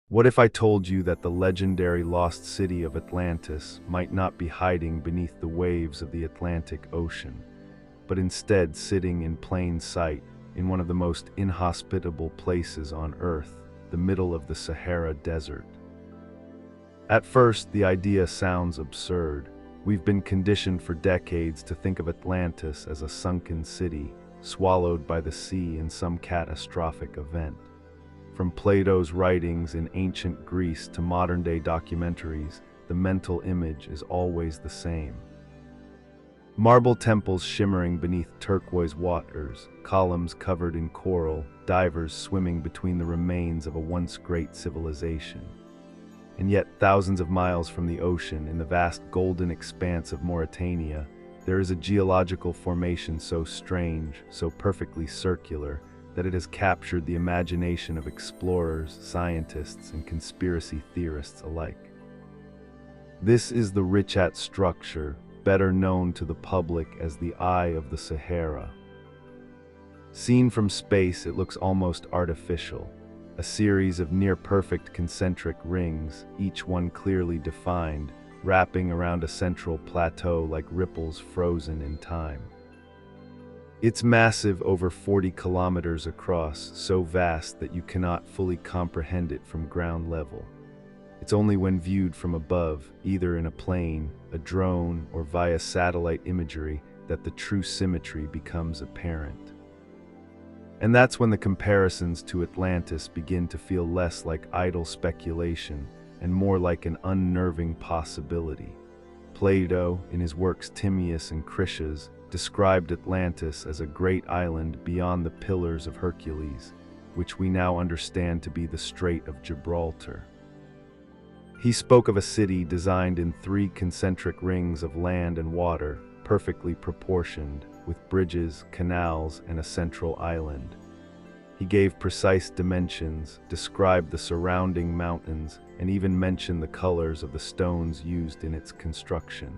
What if I told you that the legendary Lost City of Atlantis might not be hiding beneath the waves of the Atlantic Ocean, but instead sitting in plain sight in one of the most inhospitable places on Earth, the middle of the Sahara Desert? At first, the idea sounds absurd. We've been conditioned for decades to think of Atlantis as a sunken city, swallowed by the sea in some catastrophic event. From Plato's writings in ancient Greece to modern-day documentaries, the mental image is always the same. Marble temples shimmering beneath turquoise waters, columns covered in coral, divers swimming between the remains of a once great civilization. And yet, thousands of miles from the ocean, in the vast golden expanse of Mauritania, there is a geological formation so strange, so perfectly circular, that it has captured the imagination of explorers, scientists, and conspiracy theorists alike. This is the Richat Structure, better known to the public as the Eye of the Sahara. Seen from space, it looks almost artificial, a series of near-perfect concentric rings, each one clearly defined, wrapping around a central plateau like ripples frozen in time. It's massive, over 40 kilometers across, so vast that you cannot fully comprehend it from ground level. It's only when viewed from above, either in a plane, a drone, or via satellite imagery, that the true symmetry becomes apparent. And that's when the comparisons to Atlantis begin to feel less like idle speculation and more like an unnerving possibility. Plato, in his works Timaeus and Critias, described Atlantis as a great island beyond the Pillars of Hercules, which we now understand to be the Strait of Gibraltar. He spoke of a city designed in 3 concentric rings of land and water, perfectly proportioned, with bridges, canals, and a central island. He gave precise dimensions, described the surrounding mountains, and even mentioned the colors of the stones used in its construction.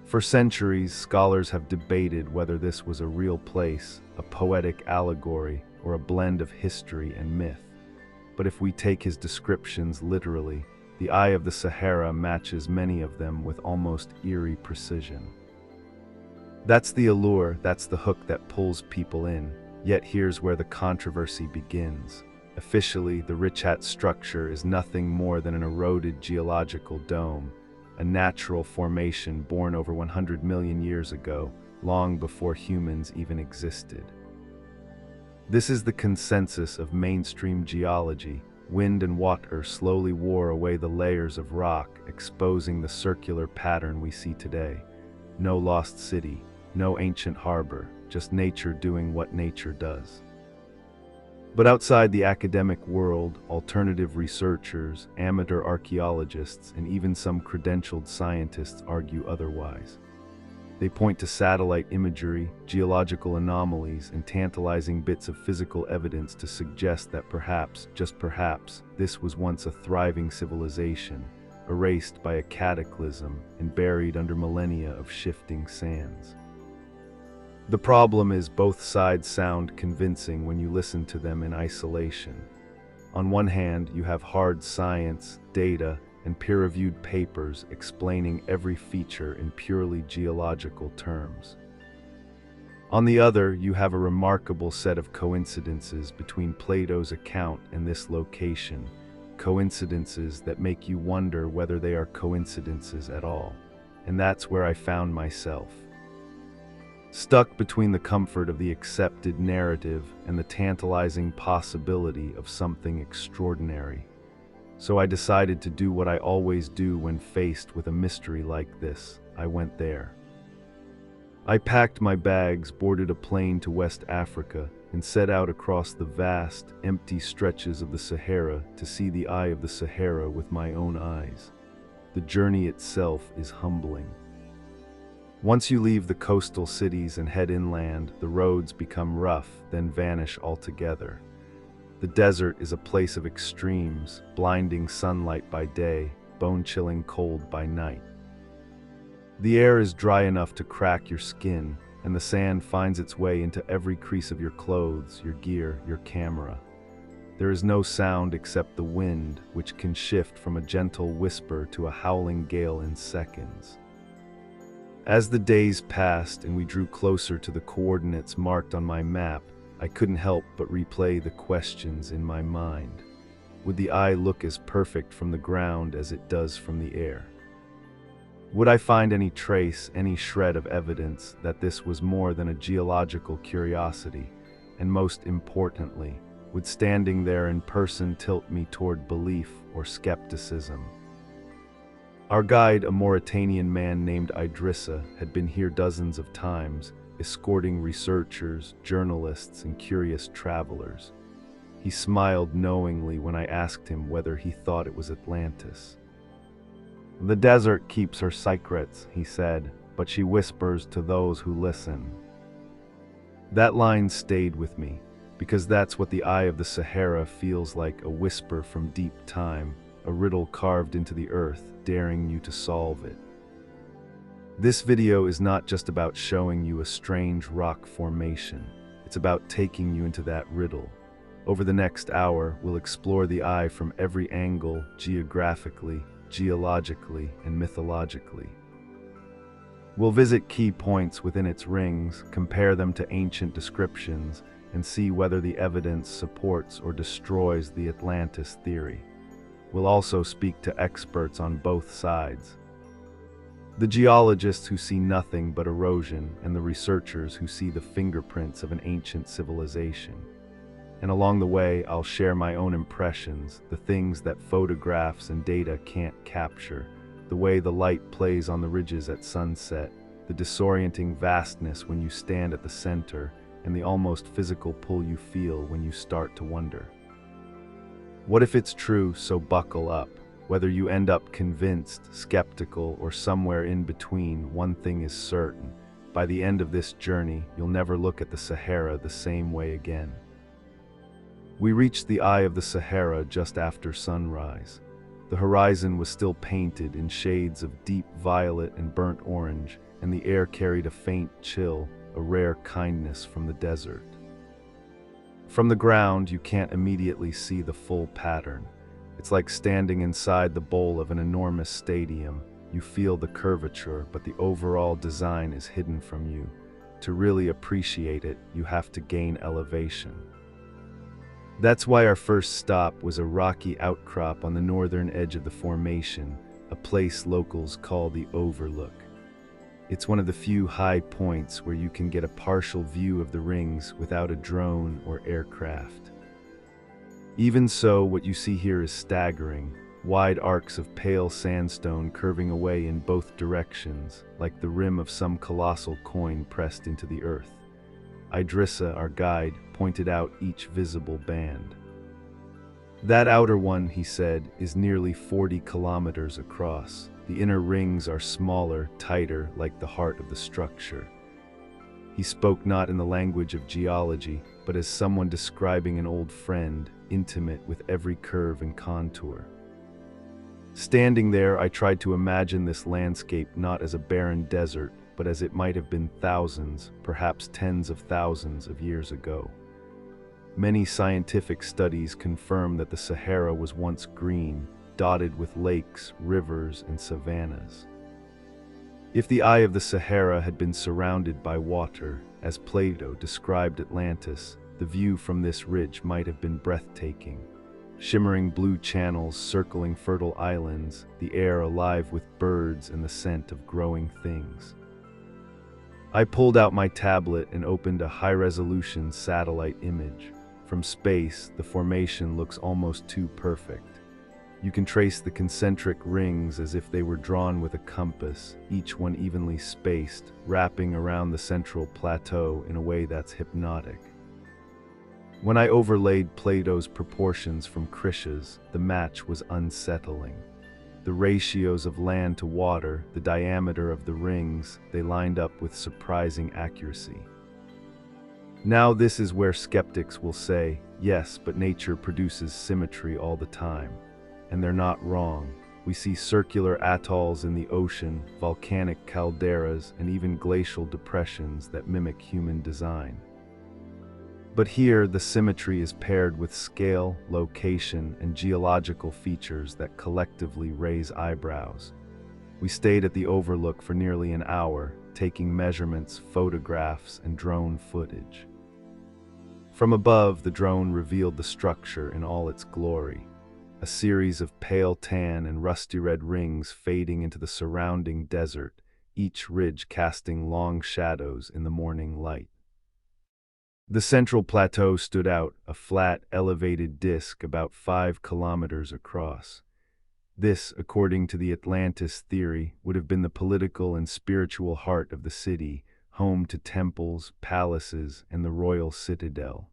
For centuries, scholars have debated whether this was a real place, a poetic allegory, or a blend of history and myth. But if we take his descriptions literally, the Eye of the Sahara matches many of them with almost eerie precision. That's the allure, that's the hook that pulls people in. Yet here's where the controversy begins. Officially, the Richat Structure is nothing more than an eroded geological dome, a natural formation born over 100 million years ago, long before humans even existed. This is the consensus of mainstream geology. Wind and water slowly wore away the layers of rock, exposing the circular pattern we see today. No lost city, no ancient harbor, just nature doing what nature does. But outside the academic world, alternative researchers, amateur archaeologists, and even some credentialed scientists argue otherwise. They point to satellite imagery, geological anomalies, and tantalizing bits of physical evidence to suggest that perhaps, just perhaps, this was once a thriving civilization, erased by a cataclysm and buried under millennia of shifting sands. The problem is both sides sound convincing when you listen to them in isolation. On one hand, you have hard science, data, and peer-reviewed papers explaining every feature in purely geological terms. On the other, you have a remarkable set of coincidences between Plato's account and this location, coincidences that make you wonder whether they are coincidences at all. And that's where I found myself. Stuck between the comfort of the accepted narrative and the tantalizing possibility of something extraordinary. So I decided to do what I always do when faced with a mystery like this. I went there. I packed my bags, boarded a plane to West Africa, and set out across the vast, empty stretches of the Sahara to see the Eye of the Sahara with my own eyes. The journey itself is humbling. Once you leave the coastal cities and head inland, the roads become rough, then vanish altogether. The desert is a place of extremes, blinding sunlight by day, bone-chilling cold by night. The air is dry enough to crack your skin, and the sand finds its way into every crease of your clothes, your gear, your camera. There is no sound except the wind, which can shift from a gentle whisper to a howling gale in seconds. As the days passed and we drew closer to the coordinates marked on my map, I couldn't help but replay the questions in my mind. Would the eye look as perfect from the ground as it does from the air? Would I find any trace, any shred of evidence that this was more than a geological curiosity? And most importantly, would standing there in person tilt me toward belief or skepticism? Our guide, a Mauritanian man named Idrissa, had been here dozens of times, escorting researchers, journalists, and curious travelers. He smiled knowingly when I asked him whether he thought it was Atlantis. "The desert keeps her secrets," he said, "but she whispers to those who listen." That line stayed with me, because that's what the eye of the Sahara feels like, a whisper from deep time, a riddle carved into the earth, daring you to solve it. This video is not just about showing you a strange rock formation, it's about taking you into that riddle. Over the next hour, we'll explore the eye from every angle, geographically, geologically, and mythologically. We'll visit key points within its rings, compare them to ancient descriptions, and see whether the evidence supports or destroys the Atlantis theory. We'll also speak to experts on both sides. The geologists who see nothing but erosion, and the researchers who see the fingerprints of an ancient civilization. And along the way, I'll share my own impressions, the things that photographs and data can't capture, the way the light plays on the ridges at sunset, the disorienting vastness when you stand at the center, and the almost physical pull you feel when you start to wonder. What if it's true? So buckle up. Whether you end up convinced, skeptical, or somewhere in between, one thing is certain. By the end of this journey, you'll never look at the Sahara the same way again. We reached the eye of the Sahara just after sunrise. The horizon was still painted in shades of deep violet and burnt orange, and the air carried a faint chill, a rare kindness from the desert. From the ground, you can't immediately see the full pattern. It's like standing inside the bowl of an enormous stadium. You feel the curvature, but the overall design is hidden from you. To really appreciate it, you have to gain elevation. That's why our first stop was a rocky outcrop on the northern edge of the formation, a place locals call the Overlook. It's one of the few high points where you can get a partial view of the rings without a drone or aircraft. Even so, what you see here is staggering, wide arcs of pale sandstone curving away in both directions, like the rim of some colossal coin pressed into the earth. Idrissa, our guide, pointed out each visible band. "That outer one," he said, "is nearly 40 kilometers across. The inner rings are smaller, tighter, like the heart of the structure." He spoke not in the language of geology, but as someone describing an old friend, intimate with every curve and contour. Standing there, I tried to imagine this landscape not as a barren desert, but as it might have been thousands, perhaps tens of thousands of years ago. Many scientific studies confirm that the Sahara was once green, dotted with lakes, rivers, and savannas. If the eye of the Sahara had been surrounded by water, as Plato described Atlantis, the view from this ridge might have been breathtaking. Shimmering blue channels circling fertile islands, the air alive with birds and the scent of growing things. I pulled out my tablet and opened a high-resolution satellite image. From space, the formation looks almost too perfect. You can trace the concentric rings as if they were drawn with a compass, each one evenly spaced, wrapping around the central plateau in a way that's hypnotic. When I overlaid Plato's proportions from Krishna's, the match was unsettling. The ratios of land to water, the diameter of the rings, they lined up with surprising accuracy. Now this is where skeptics will say, yes, but nature produces symmetry all the time. And they're not wrong. We see circular atolls in the ocean, volcanic calderas, and even glacial depressions that mimic human design. But here, the symmetry is paired with scale, location, and geological features that collectively raise eyebrows. We stayed at the overlook for nearly an hour, taking measurements, photographs, and drone footage. From above, the drone revealed the structure in all its glory, a series of pale tan and rusty red rings fading into the surrounding desert, each ridge casting long shadows in the morning light. The central plateau stood out, a flat, elevated disk about 5 kilometers across. This, according to the Atlantis theory, would have been the political and spiritual heart of the city, home to temples, palaces, and the royal citadel.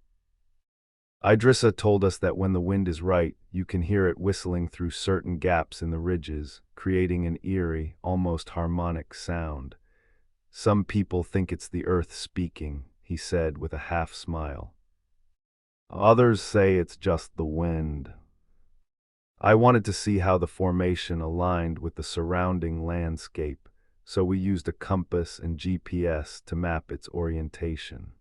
Idrissa told us that when the wind is right, you can hear it whistling through certain gaps in the ridges, creating an eerie, almost harmonic sound. Some people think it's the earth speaking, he said with a half smile. Others say it's just the wind. I wanted to see how the formation aligned with the surrounding landscape, so we used a compass and GPS to map its orientation.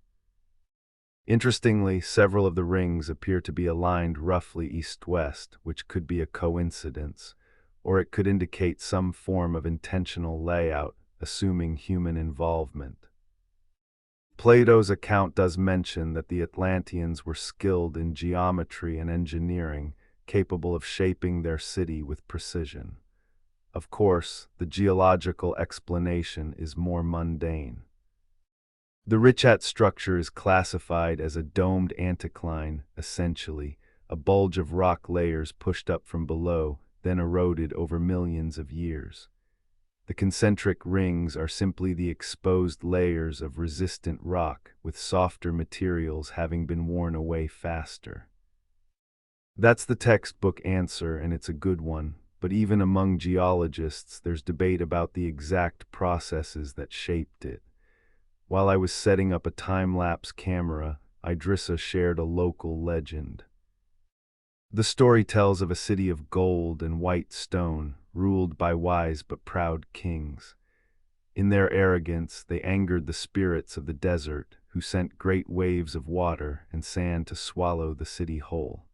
Interestingly, several of the rings appear to be aligned roughly east-west, which could be a coincidence, or it could indicate some form of intentional layout, assuming human involvement. Plato's account does mention that the Atlanteans were skilled in geometry and engineering, capable of shaping their city with precision. Of course, the geological explanation is more mundane. The Richat structure is classified as a domed anticline, essentially, a bulge of rock layers pushed up from below, then eroded over millions of years. The concentric rings are simply the exposed layers of resistant rock, with softer materials having been worn away faster. That's the textbook answer, and it's a good one, but even among geologists, there's debate about the exact processes that shaped it. While I was setting up a time-lapse camera, Idrissa shared a local legend. The story tells of a city of gold and white stone, ruled by wise but proud kings. In their arrogance, they angered the spirits of the desert, who sent great waves of water and sand to swallow the city whole.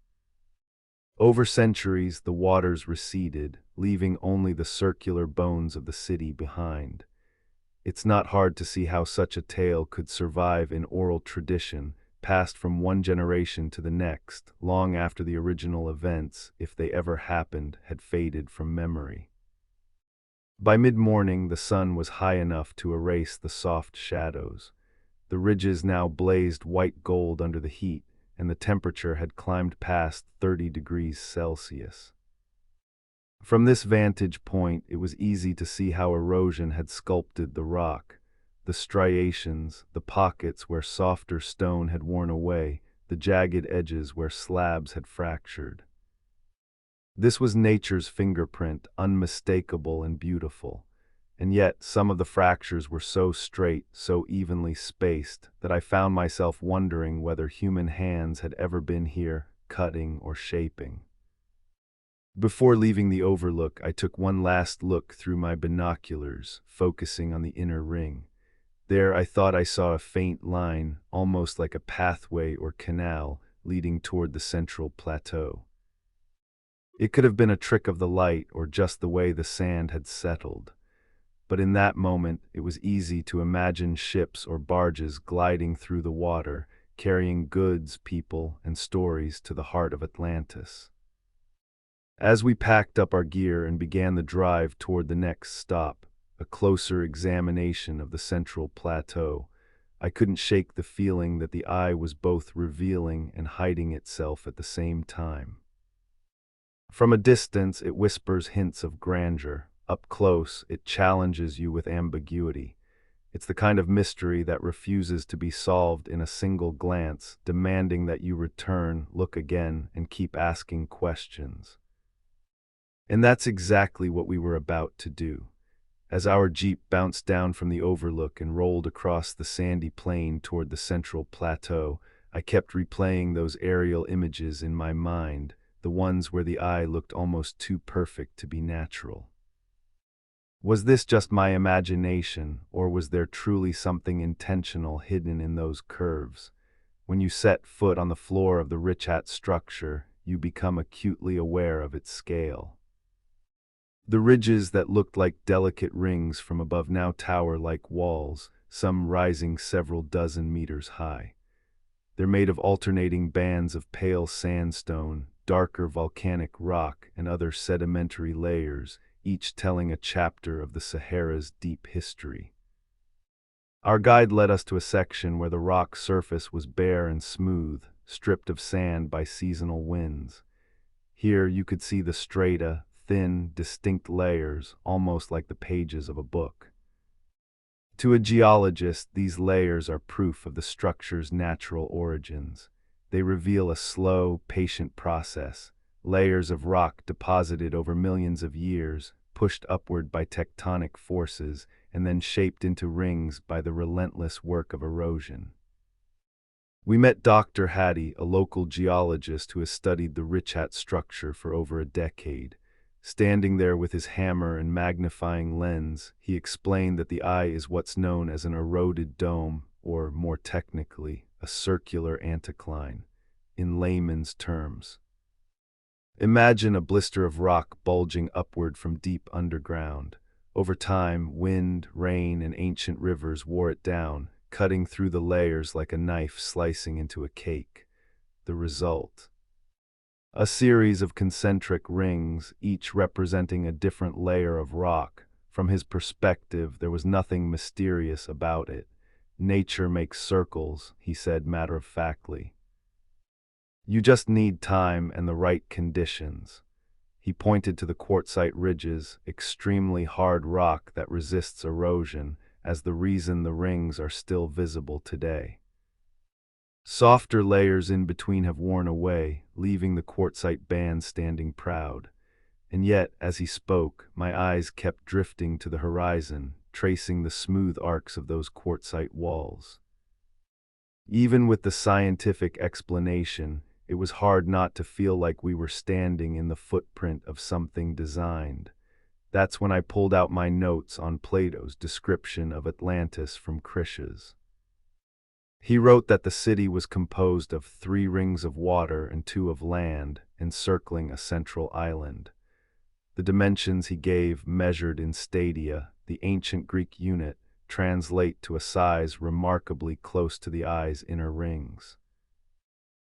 Over centuries, the waters receded, leaving only the circular bones of the city behind. It's not hard to see how such a tale could survive in oral tradition, passed from one generation to the next, long after the original events, if they ever happened, had faded from memory. By mid-morning, the sun was high enough to erase the soft shadows. The ridges now blazed white gold under the heat, and the temperature had climbed past 30 degrees Celsius. From this vantage point, it was easy to see how erosion had sculpted the rock. The striations, the pockets where softer stone had worn away, the jagged edges where slabs had fractured. This was nature's fingerprint, unmistakable and beautiful. And yet, some of the fractures were so straight, so evenly spaced, that I found myself wondering whether human hands had ever been here, cutting or shaping. Before leaving the overlook, I took one last look through my binoculars, focusing on the inner ring. There I thought I saw a faint line, almost like a pathway or canal, leading toward the central plateau. It could have been a trick of the light or just the way the sand had settled. But in that moment, it was easy to imagine ships or barges gliding through the water, carrying goods, people, and stories to the heart of Atlantis. As we packed up our gear and began the drive toward the next stop, a closer examination of the central plateau, I couldn't shake the feeling that the eye was both revealing and hiding itself at the same time. From a distance, it whispers hints of grandeur. Up close, it challenges you with ambiguity. It's the kind of mystery that refuses to be solved in a single glance, demanding that you return, look again, and keep asking questions. And that's exactly what we were about to do. As our jeep bounced down from the overlook and rolled across the sandy plain toward the central plateau, I kept replaying those aerial images in my mind, the ones where the eye looked almost too perfect to be natural. Was this just my imagination, or was there truly something intentional hidden in those curves? When you set foot on the floor of the Richat Structure, you become acutely aware of its scale. The ridges that looked like delicate rings from above now tower like walls, some rising several dozen meters high. They're made of alternating bands of pale sandstone, darker volcanic rock, and other sedimentary layers, each telling a chapter of the Sahara's deep history. Our guide led us to a section where the rock surface was bare and smooth, stripped of sand by seasonal winds. Here you could see the strata, thin, distinct layers, almost like the pages of a book. To a geologist, these layers are proof of the structure's natural origins. They reveal a slow, patient process, layers of rock deposited over millions of years, pushed upward by tectonic forces, and then shaped into rings by the relentless work of erosion. We met Dr. Hattie, a local geologist who has studied the Richat Structure for over a decade. Standing there with his hammer and magnifying lens, he explained that the eye is what's known as an eroded dome, or more technically, a circular anticline, in layman's terms. Imagine a blister of rock bulging upward from deep underground. Over time, wind, rain, and ancient rivers wore it down, cutting through the layers like a knife slicing into a cake. The result: a series of concentric rings, each representing a different layer of rock. From his perspective, there was nothing mysterious about it. Nature makes circles, he said matter-of-factly. You just need time and the right conditions. He pointed to the quartzite ridges, extremely hard rock that resists erosion, as the reason the rings are still visible today. Softer layers in between have worn away, leaving the quartzite band standing proud. And yet, as he spoke, my eyes kept drifting to the horizon, tracing the smooth arcs of those quartzite walls. Even with the scientific explanation, it was hard not to feel like we were standing in the footprint of something designed. That's when I pulled out my notes on Plato's description of Atlantis from Krish's. He wrote that the city was composed of 3 rings of water and 2 of land, encircling a central island. The dimensions he gave, measured in stadia, the ancient Greek unit, translate to a size remarkably close to the eye's inner rings.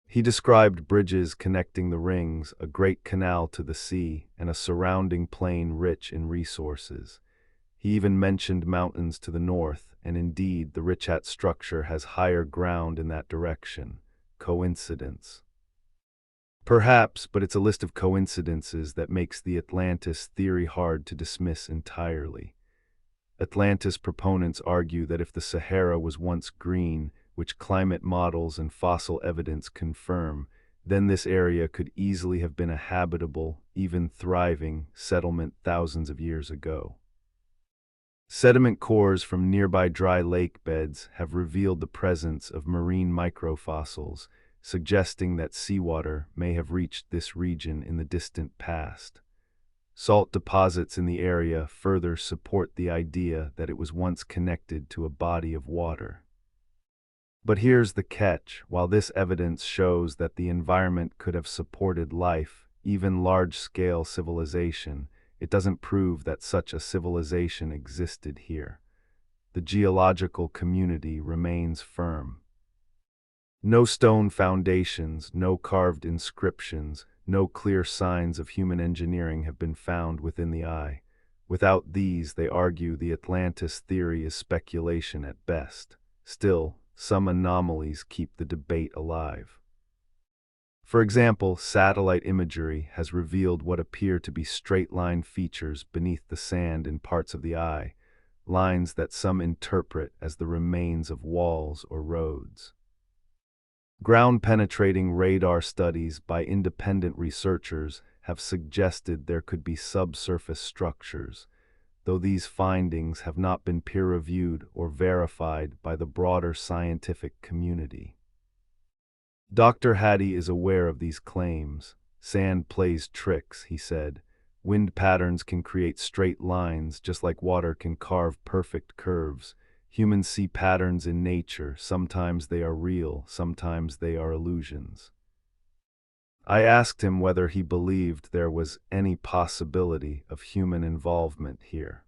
He described bridges connecting the rings, a great canal to the sea, and a surrounding plain rich in resources. He even mentioned mountains to the north, and indeed the Richat Structure has higher ground in that direction. Coincidence? Perhaps, but it's a list of coincidences that makes the Atlantis theory hard to dismiss entirely. Atlantis proponents argue that if the Sahara was once green, which climate models and fossil evidence confirm, then this area could easily have been a habitable, even thriving, settlement thousands of years ago. Sediment cores from nearby dry lake beds have revealed the presence of marine microfossils, suggesting that seawater may have reached this region in the distant past. Salt deposits in the area further support the idea that it was once connected to a body of water. But here's the catch: while this evidence shows that the environment could have supported life, even large-scale civilization, it doesn't prove that such a civilization existed here. The geological community remains firm. No stone foundations, no carved inscriptions, no clear signs of human engineering have been found within the eye. Without these, they argue, the Atlantis theory is speculation at best. Still, some anomalies keep the debate alive. For example, satellite imagery has revealed what appear to be straight-line features beneath the sand in parts of the eye, lines that some interpret as the remains of walls or roads. Ground-penetrating radar studies by independent researchers have suggested there could be subsurface structures, though these findings have not been peer-reviewed or verified by the broader scientific community. Dr. Hattie is aware of these claims. Sand plays tricks, he said. Wind patterns can create straight lines just like water can carve perfect curves. Humans see patterns in nature, sometimes they are real, sometimes they are illusions. I asked him whether he believed there was any possibility of human involvement here.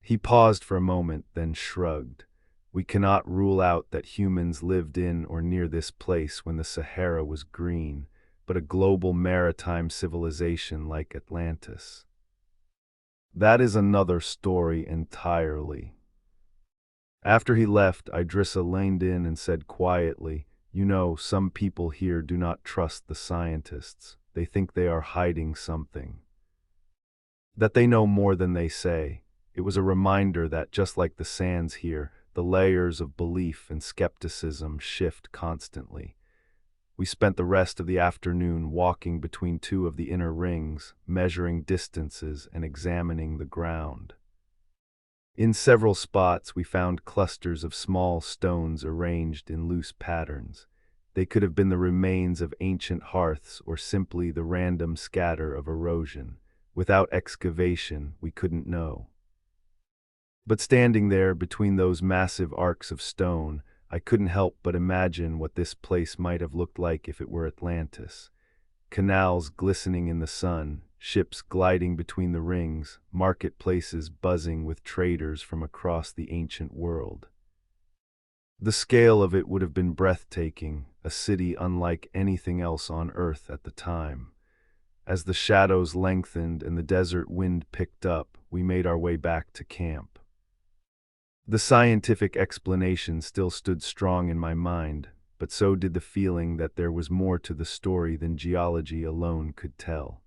He paused for a moment, then shrugged. We cannot rule out that humans lived in or near this place when the Sahara was green, but a global maritime civilization like Atlantis. That is another story entirely. After he left, Idrissa leaned in and said quietly, "You know, some people here do not trust the scientists. They think they are hiding something. That they know more than they say." It was a reminder that, just like the sands here, the layers of belief and skepticism shift constantly. We spent the rest of the afternoon walking between two of the inner rings, measuring distances and examining the ground. In several spots, we found clusters of small stones arranged in loose patterns. They could have been the remains of ancient hearths or simply the random scatter of erosion. Without excavation, we couldn't know. But standing there between those massive arcs of stone, I couldn't help but imagine what this place might have looked like if it were Atlantis. Canals glistening in the sun, ships gliding between the rings, marketplaces buzzing with traders from across the ancient world. The scale of it would have been breathtaking, a city unlike anything else on Earth at the time. As the shadows lengthened and the desert wind picked up, we made our way back to camp. The scientific explanation still stood strong in my mind, but so did the feeling that there was more to the story than geology alone could tell.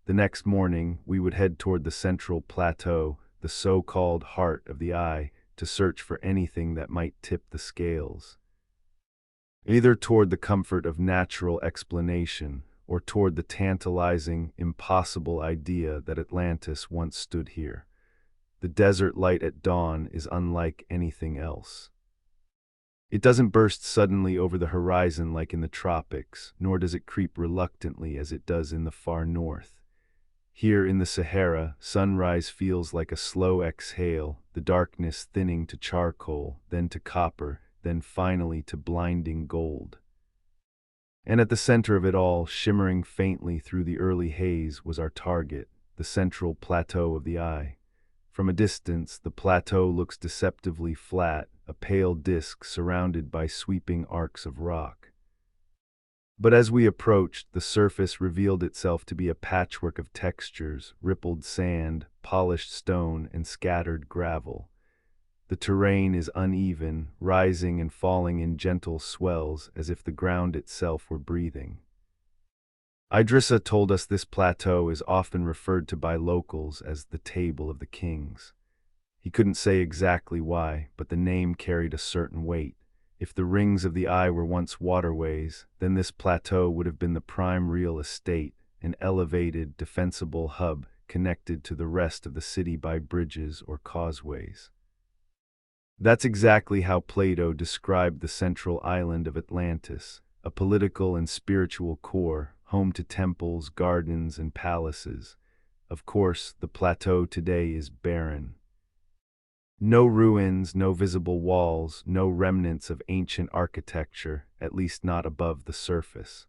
The next morning, we would head toward the central plateau, the so-called heart of the eye, to search for anything that might tip the scales. Either toward the comfort of natural explanation, or toward the tantalizing, impossible idea that Atlantis once stood here. The desert light at dawn is unlike anything else. It doesn't burst suddenly over the horizon like in the tropics, nor does it creep reluctantly as it does in the far north. Here in the Sahara, sunrise feels like a slow exhale, the darkness thinning to charcoal, then to copper, then finally to blinding gold. And at the center of it all, shimmering faintly through the early haze, was our target, the central plateau of the eye. From a distance, the plateau looks deceptively flat, a pale disk surrounded by sweeping arcs of rock. But as we approached, the surface revealed itself to be a patchwork of textures, rippled sand, polished stone, and scattered gravel. The terrain is uneven, rising and falling in gentle swells as if the ground itself were breathing. Idrissa told us this plateau is often referred to by locals as the Table of the Kings. He couldn't say exactly why, but the name carried a certain weight. If the rings of the eye were once waterways, then this plateau would have been the prime real estate, an elevated, defensible hub connected to the rest of the city by bridges or causeways. That's exactly how Plato described the central island of Atlantis, a political and spiritual core, home to temples, gardens, and palaces. Of course, the plateau today is barren. No ruins, no visible walls, no remnants of ancient architecture, at least not above the surface.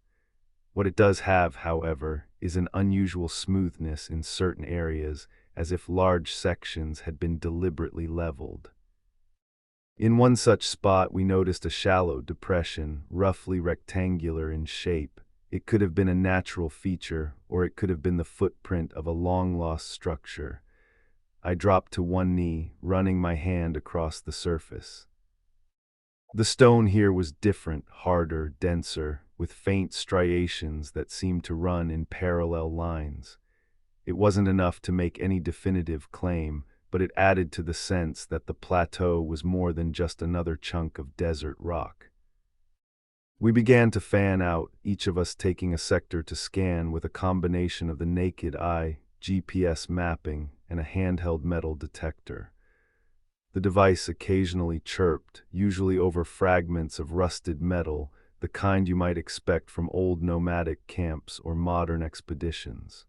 What it does have, however, is an unusual smoothness in certain areas, as if large sections had been deliberately leveled. In one such spot, we noticed a shallow depression, roughly rectangular in shape. It could have been a natural feature, or it could have been the footprint of a long-lost structure. I dropped to one knee, running my hand across the surface. The stone here was different, harder, denser, with faint striations that seemed to run in parallel lines. It wasn't enough to make any definitive claim, but it added to the sense that the plateau was more than just another chunk of desert rock. We began to fan out, each of us taking a sector to scan with a combination of the naked eye, GPS mapping, and a handheld metal detector. The device occasionally chirped, usually over fragments of rusted metal, the kind you might expect from old nomadic camps or modern expeditions.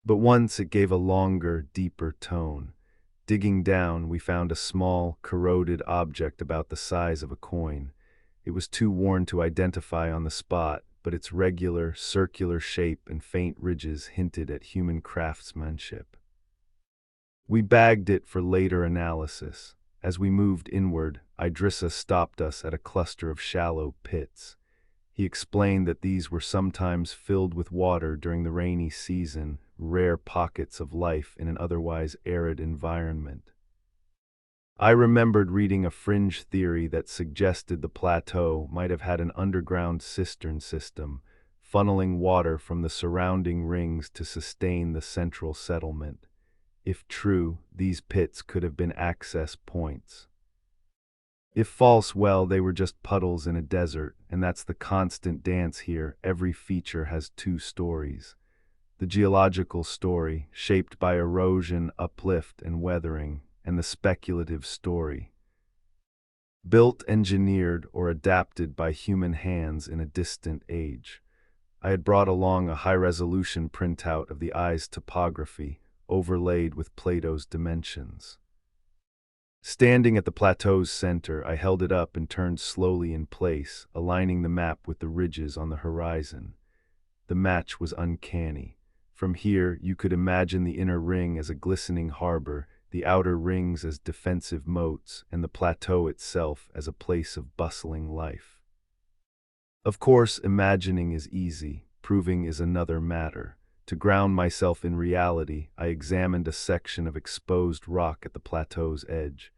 But once it gave a longer, deeper tone. Digging down, we found a small, corroded object about the size of a coin. It was too worn to identify on the spot, but its regular, circular shape and faint ridges hinted at human craftsmanship. We bagged it for later analysis. As we moved inward, Idrissa stopped us at a cluster of shallow pits. He explained that these were sometimes filled with water during the rainy season, rare pockets of life in an otherwise arid environment. I remembered reading a fringe theory that suggested the plateau might have had an underground cistern system, funneling water from the surrounding rings to sustain the central settlement. If true, these pits could have been access points. If false, well, they were just puddles in a desert, and that's the constant dance here. Every feature has two stories. The geological story, shaped by erosion, uplift, and weathering, and the speculative story, built, engineered, or adapted by human hands in a distant age. I had brought along a high-resolution printout of the eye's topography, overlaid with Plato's dimensions. Standing at the plateau's center, I held it up and turned slowly in place, aligning the map with the ridges on the horizon. The match was uncanny. From here, you could imagine the inner ring as a glistening harbor, the outer rings as defensive moats, and the plateau itself as a place of bustling life. Of course, imagining is easy, proving is another matter. To ground myself in reality, I examined a section of exposed rock at the plateau's edge.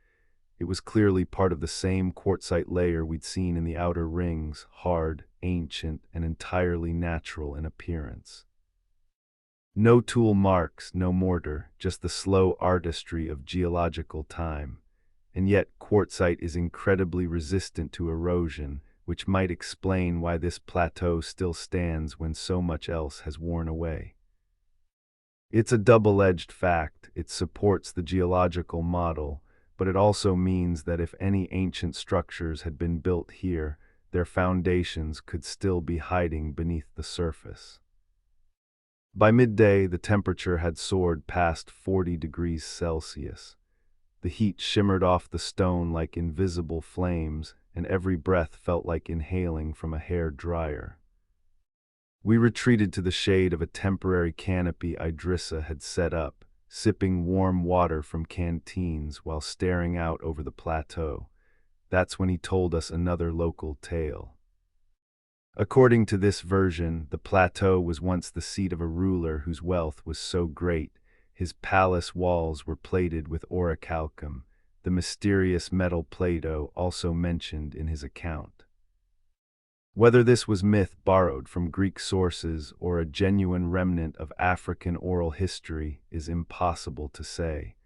It was clearly part of the same quartzite layer we'd seen in the outer rings, hard, ancient, and entirely natural in appearance. No tool marks, no mortar, just the slow artistry of geological time. And yet quartzite is incredibly resistant to erosion, which might explain why this plateau still stands when so much else has worn away. It's a double-edged fact. It supports the geological model, but it also means that if any ancient structures had been built here, their foundations could still be hiding beneath the surface. By midday, the temperature had soared past 40 degrees Celsius. The heat shimmered off the stone like invisible flames, and every breath felt like inhaling from a hair dryer. We retreated to the shade of a temporary canopy Idrissa had set up, sipping warm water from canteens while staring out over the plateau. That's when he told us another local tale. According to this version, the plateau was once the seat of a ruler whose wealth was so great, his palace walls were plated with orichalcum, the mysterious metal Plato also mentioned in his account. Whether this was myth borrowed from Greek sources or a genuine remnant of African oral history is impossible to say.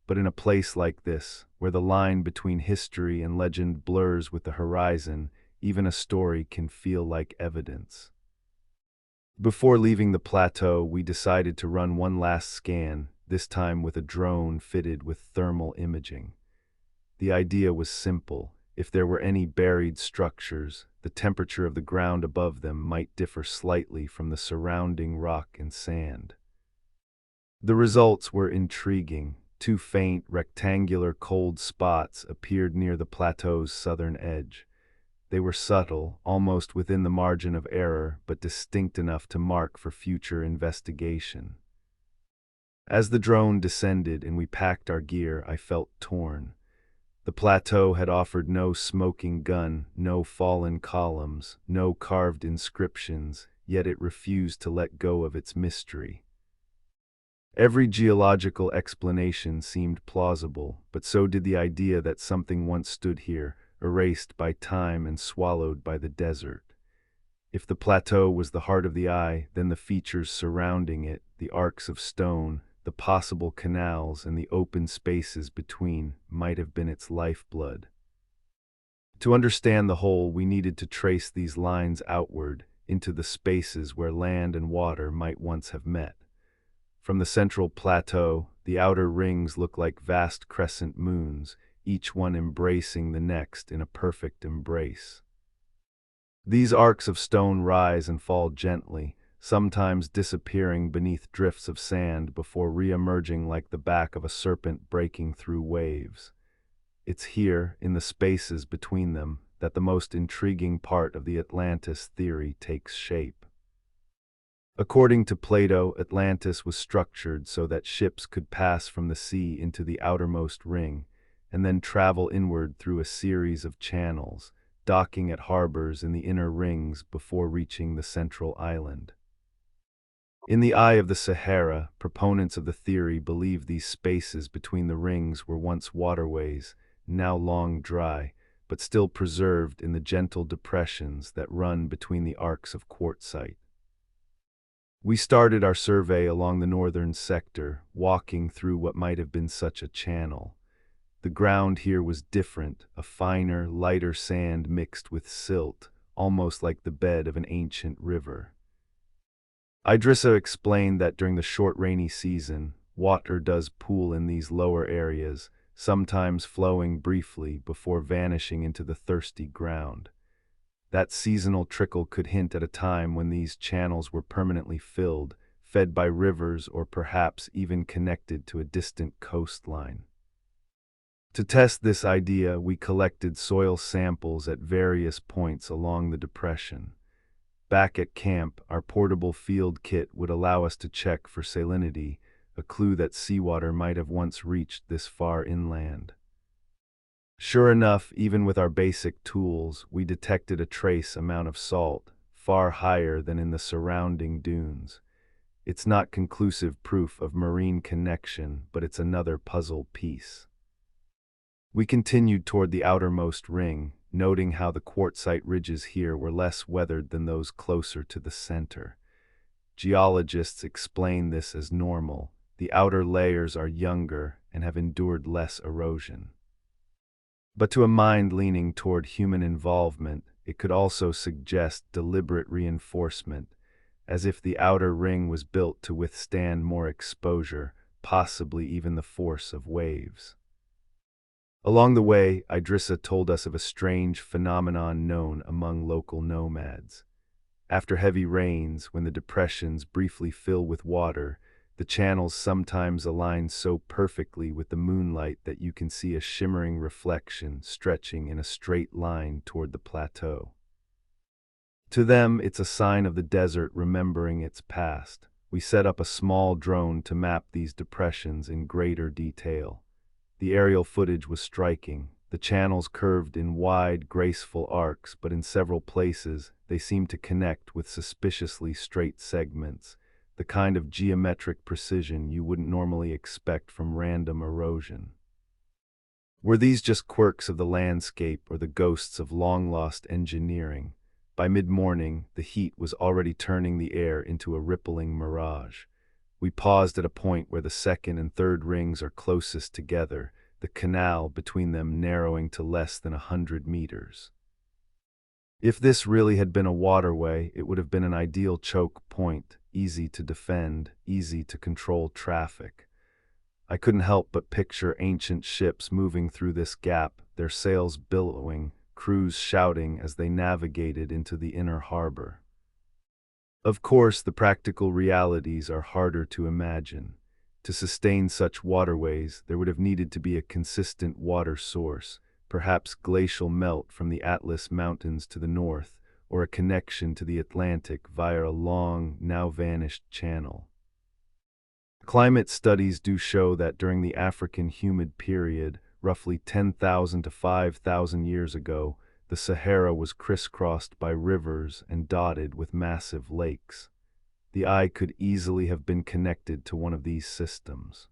But in a place like this, where the line between history and legend blurs with the horizon, even a story can feel like evidence. Before leaving the plateau, we decided to run one last scan, this time with a drone fitted with thermal imaging. The idea was simple. If there were any buried structures, the temperature of the ground above them might differ slightly from the surrounding rock and sand. The results were intriguing. Two faint, rectangular cold spots appeared near the plateau's southern edge. They were subtle, almost within the margin of error, but distinct enough to mark for future investigation. As the drone descended and we packed our gear, I felt torn. The plateau had offered no smoking gun, no fallen columns, no carved inscriptions, yet it refused to let go of its mystery. Every geological explanation seemed plausible, but so did the idea that something once stood here, erased by time and swallowed by the desert. If the plateau was the heart of the eye, then the features surrounding it, the arcs of stone, the possible canals, and the open spaces between, might have been its lifeblood. To understand the whole, we needed to trace these lines outward, into the spaces where land and water might once have met. From the central plateau, the outer rings look like vast crescent moons, each one embracing the next in a perfect embrace. These arcs of stone rise and fall gently, sometimes disappearing beneath drifts of sand before re-emerging like the back of a serpent breaking through waves. It's here, in the spaces between them, that the most intriguing part of the Atlantis theory takes shape. According to Plato, Atlantis was structured so that ships could pass from the sea into the outermost ring, and then travel inward through a series of channels, docking at harbors in the inner rings before reaching the central island. In the eye of the Sahara, proponents of the theory believe these spaces between the rings were once waterways, now long dry, but still preserved in the gentle depressions that run between the arcs of quartzite. We started our survey along the northern sector, walking through what might have been such a channel. The ground here was different, a finer, lighter sand mixed with silt, almost like the bed of an ancient river. Idrissa explained that during the short rainy season, water does pool in these lower areas, sometimes flowing briefly before vanishing into the thirsty ground. That seasonal trickle could hint at a time when these channels were permanently filled, fed by rivers or perhaps even connected to a distant coastline. To test this idea, we collected soil samples at various points along the depression. Back at camp, our portable field kit would allow us to check for salinity, a clue that seawater might have once reached this far inland. Sure enough, even with our basic tools, we detected a trace amount of salt, far higher than in the surrounding dunes. It's not conclusive proof of marine connection, but it's another puzzle piece. We continued toward the outermost ring, noting how the quartzite ridges here were less weathered than those closer to the center. Geologists explain this as normal. The outer layers are younger and have endured less erosion. But to a mind leaning toward human involvement, it could also suggest deliberate reinforcement, as if the outer ring was built to withstand more exposure, possibly even the force of waves. Along the way, Idrissa told us of a strange phenomenon known among local nomads. After heavy rains, when the depressions briefly fill with water, the channels sometimes align so perfectly with the moonlight that you can see a shimmering reflection stretching in a straight line toward the plateau. To them, it's a sign of the desert remembering its past. We set up a small drone to map these depressions in greater detail. The aerial footage was striking. The channels curved in wide, graceful arcs, but in several places, they seemed to connect with suspiciously straight segments, the kind of geometric precision you wouldn't normally expect from random erosion. Were these just quirks of the landscape or the ghosts of long-lost engineering? By mid-morning, the heat was already turning the air into a rippling mirage. We paused at a point where the second and third rings are closest together, the canal between them narrowing to less than 100 meters. If this really had been a waterway, it would have been an ideal choke point, easy to defend, easy to control traffic. I couldn't help but picture ancient ships moving through this gap, their sails billowing, crews shouting as they navigated into the inner harbor. Of course, the practical realities are harder to imagine. To sustain such waterways, there would have needed to be a consistent water source, perhaps glacial melt from the Atlas Mountains to the north, or a connection to the Atlantic via a long, now vanished channel. Climate studies do show that during the African humid period, roughly 10,000 to 5,000 years ago, the Sahara was crisscrossed by rivers and dotted with massive lakes. The eye could easily have been connected to one of these systems.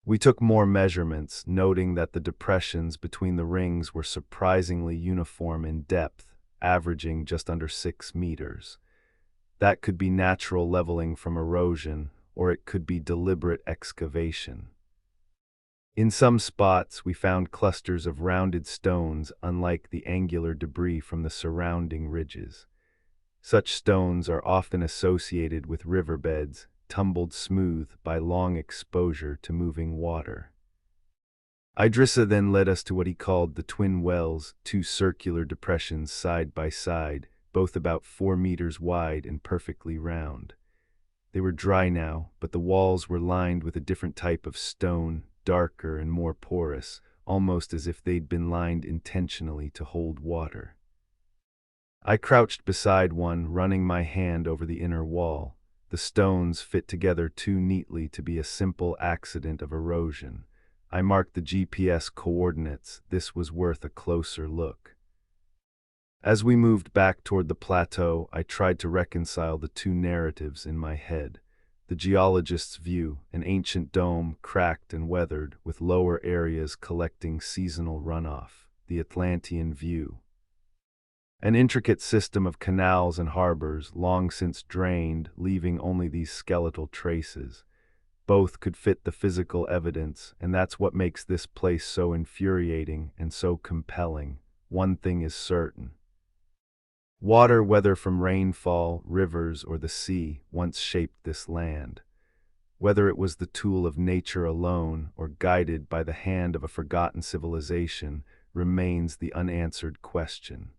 We took more measurements, noting that the depressions between the rings were surprisingly uniform in depth, averaging just under 6 meters. That could be natural leveling from erosion, or it could be deliberate excavation. In some spots, we found clusters of rounded stones unlike the angular debris from the surrounding ridges. Such stones are often associated with riverbeds, tumbled smooth by long exposure to moving water. Idrissa then led us to what he called the twin wells, two circular depressions side by side, both about 4 meters wide and perfectly round. They were dry now, but the walls were lined with a different type of stone, darker and more porous, almost as if they'd been lined intentionally to hold water. I crouched beside one, running my hand over the inner wall. The stones fit together too neatly to be a simple accident of erosion. I marked the GPS coordinates. This was worth a closer look. As we moved back toward the plateau, I tried to reconcile the two narratives in my head. The geologist's view, an ancient dome, cracked and weathered, with lower areas collecting seasonal runoff. The Atlantean view, an intricate system of canals and harbors, long since drained, leaving only these skeletal traces. Both could fit the physical evidence, and that's what makes this place so infuriating and so compelling. One thing is certain. Water, whether from rainfall, rivers, or the sea, once shaped this land. Whether it was the tool of nature alone or guided by the hand of a forgotten civilization remains the unanswered question.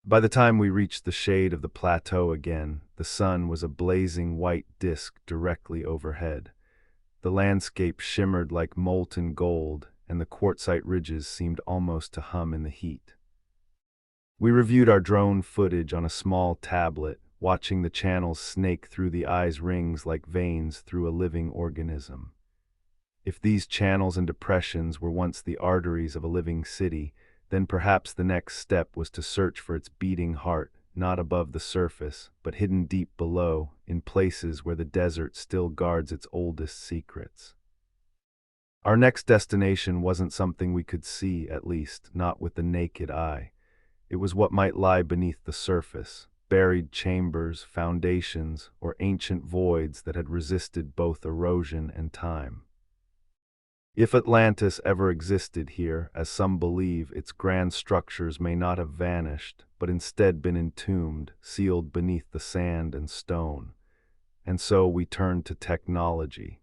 By the time we reached the shade of the plateau again, the sun was a blazing white disk directly overhead. The landscape shimmered like molten gold, and the quartzite ridges seemed almost to hum in the heat. We reviewed our drone footage on a small tablet, watching the channels snake through the eye's rings like veins through a living organism. If these channels and depressions were once the arteries of a living city, then perhaps the next step was to search for its beating heart, not above the surface, but hidden deep below, in places where the desert still guards its oldest secrets. Our next destination wasn't something we could see, at least, not with the naked eye. It was what might lie beneath the surface, buried chambers, foundations, or ancient voids that had resisted both erosion and time. If Atlantis ever existed here, as some believe, its grand structures may not have vanished, but instead been entombed, sealed beneath the sand and stone. And so we turned to technology.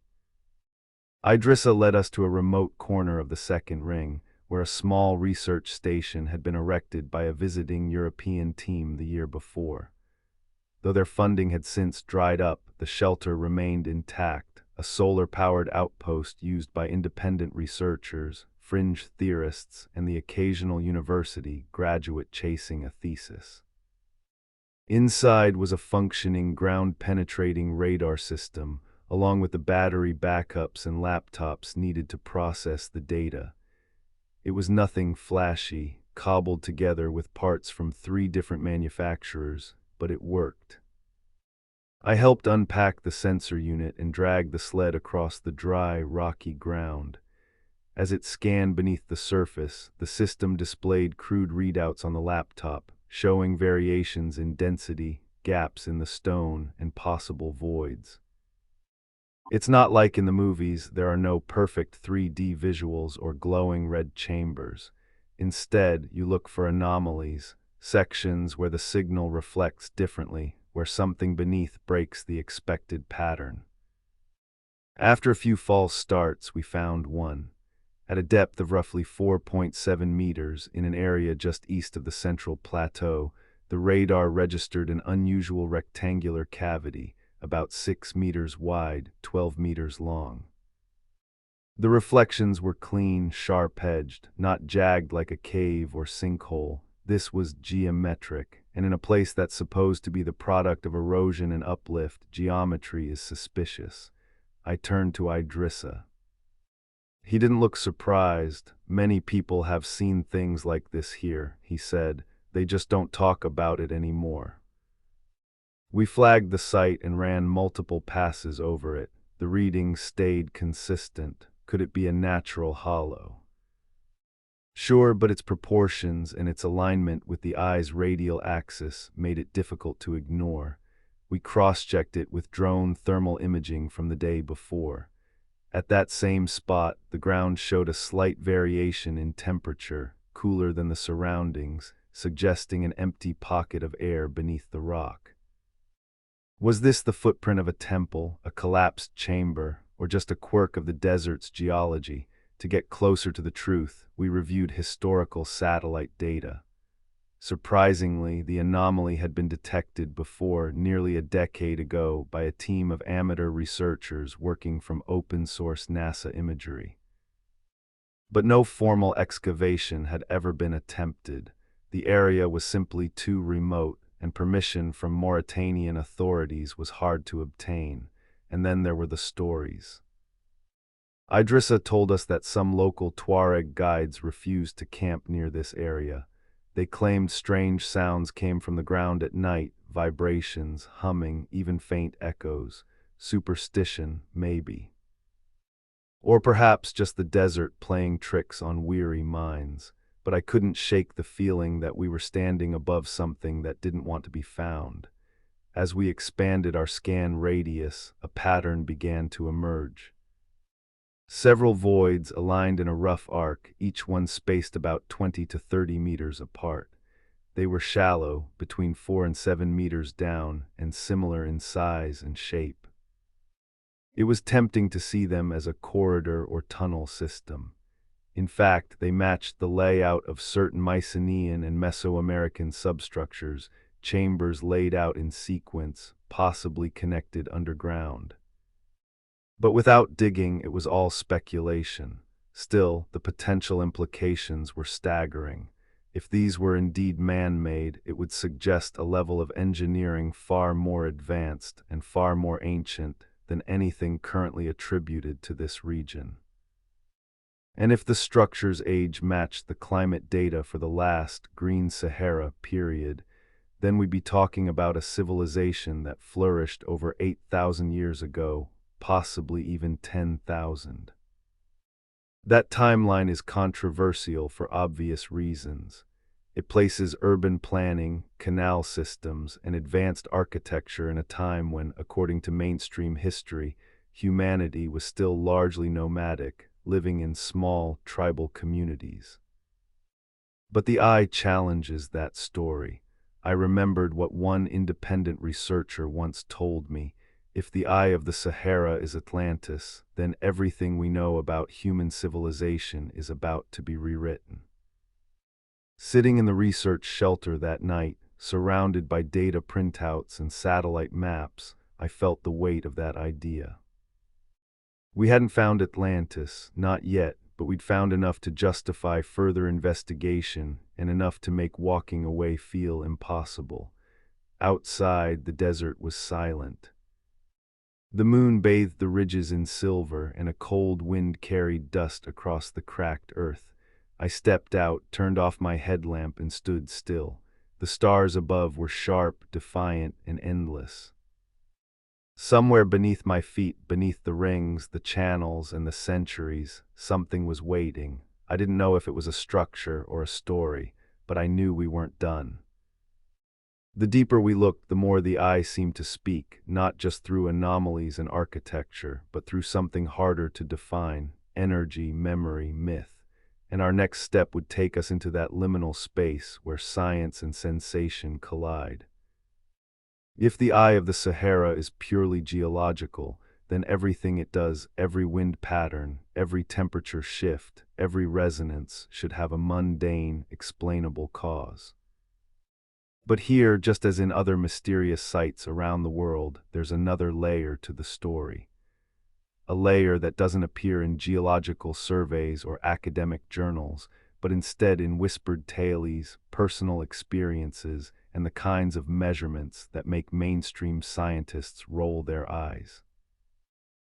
Idrissa led us to a remote corner of the second ring, where a small research station had been erected by a visiting European team the year before. Though their funding had since dried up, the shelter remained intact, a solar-powered outpost used by independent researchers, fringe theorists, and the occasional university graduate chasing a thesis. Inside was a functioning, ground-penetrating radar system, along with the battery backups and laptops needed to process the data. It was nothing flashy, cobbled together with parts from 3 different manufacturers, but it worked. I helped unpack the sensor unit and drag the sled across the dry, rocky ground. As it scanned beneath the surface, the system displayed crude readouts on the laptop, showing variations in density, gaps in the stone, and possible voids. It's not like in the movies. There are no perfect 3D visuals or glowing red chambers. Instead, you look for anomalies, sections where the signal reflects differently, where something beneath breaks the expected pattern. After a few false starts, we found one. At a depth of roughly 4.7 meters, in an area just east of the central plateau, the radar registered an unusual rectangular cavity, about 6 meters wide, 12 meters long. The reflections were clean, sharp-edged, not jagged like a cave or sinkhole. This was geometric, and in a place that's supposed to be the product of erosion and uplift, geometry is suspicious. I turned to Idrissa. He didn't look surprised. Many people have seen things like this here, he said. They just don't talk about it anymore. We flagged the site and ran multiple passes over it. The readings stayed consistent. Could it be a natural hollow? Sure, but its proportions and its alignment with the eye's radial axis made it difficult to ignore. We cross-checked it with drone thermal imaging from the day before. At that same spot, the ground showed a slight variation in temperature, cooler than the surroundings, suggesting an empty pocket of air beneath the rock. Was this the footprint of a temple, a collapsed chamber, or just a quirk of the desert's geology? To get closer to the truth, we reviewed historical satellite data. Surprisingly, the anomaly had been detected before nearly a decade ago by a team of amateur researchers working from open-source NASA imagery. But no formal excavation had ever been attempted. The area was simply too remote, and permission from Mauritanian authorities was hard to obtain. And then there were the stories. Idrissa told us that some local Tuareg guides refused to camp near this area. They claimed strange sounds came from the ground at night, vibrations, humming, even faint echoes. Superstition, maybe. Or perhaps just the desert playing tricks on weary minds. But I couldn't shake the feeling that we were standing above something that didn't want to be found. As we expanded our scan radius, a pattern began to emerge. Several voids aligned in a rough arc, each one spaced about 20 to 30 meters apart. They were shallow, between 4 and 7 meters down, and similar in size and shape. It was tempting to see them as a corridor or tunnel system. In fact, they matched the layout of certain Mycenaean and Mesoamerican substructures, chambers laid out in sequence, possibly connected underground. But without digging, it was all speculation. Still, the potential implications were staggering. If these were indeed man-made, it would suggest a level of engineering far more advanced and far more ancient than anything currently attributed to this region. And if the structure's age matched the climate data for the last green Sahara period, then we'd be talking about a civilization that flourished over 8,000 years ago, possibly even 10,000. That timeline is controversial for obvious reasons. It places urban planning, canal systems, and advanced architecture in a time when, according to mainstream history, humanity was still largely nomadic, living in small, tribal communities. But the eye challenges that story. I remembered what one independent researcher once told me. If the eye of the Sahara is Atlantis, then everything we know about human civilization is about to be rewritten. Sitting in the research shelter that night, surrounded by data printouts and satellite maps, I felt the weight of that idea. We hadn't found Atlantis, not yet, but we'd found enough to justify further investigation and enough to make walking away feel impossible. Outside, the desert was silent. The moon bathed the ridges in silver, and a cold wind carried dust across the cracked earth. I stepped out, turned off my headlamp, and stood still. The stars above were sharp, defiant, and endless. Somewhere beneath my feet, beneath the rings, the channels, and the centuries, something was waiting. I didn't know if it was a structure or a story, but I knew we weren't done. The deeper we looked, the more the eye seemed to speak, not just through anomalies in architecture, but through something harder to define: energy, memory, myth. And our next step would take us into that liminal space where science and sensation collide. If the eye of the Sahara is purely geological, then everything it does, every wind pattern, every temperature shift, every resonance, should have a mundane, explainable cause. But here, just as in other mysterious sites around the world, there's another layer to the story. A layer that doesn't appear in geological surveys or academic journals, but instead in whispered tales, personal experiences, and the kinds of measurements that make mainstream scientists roll their eyes.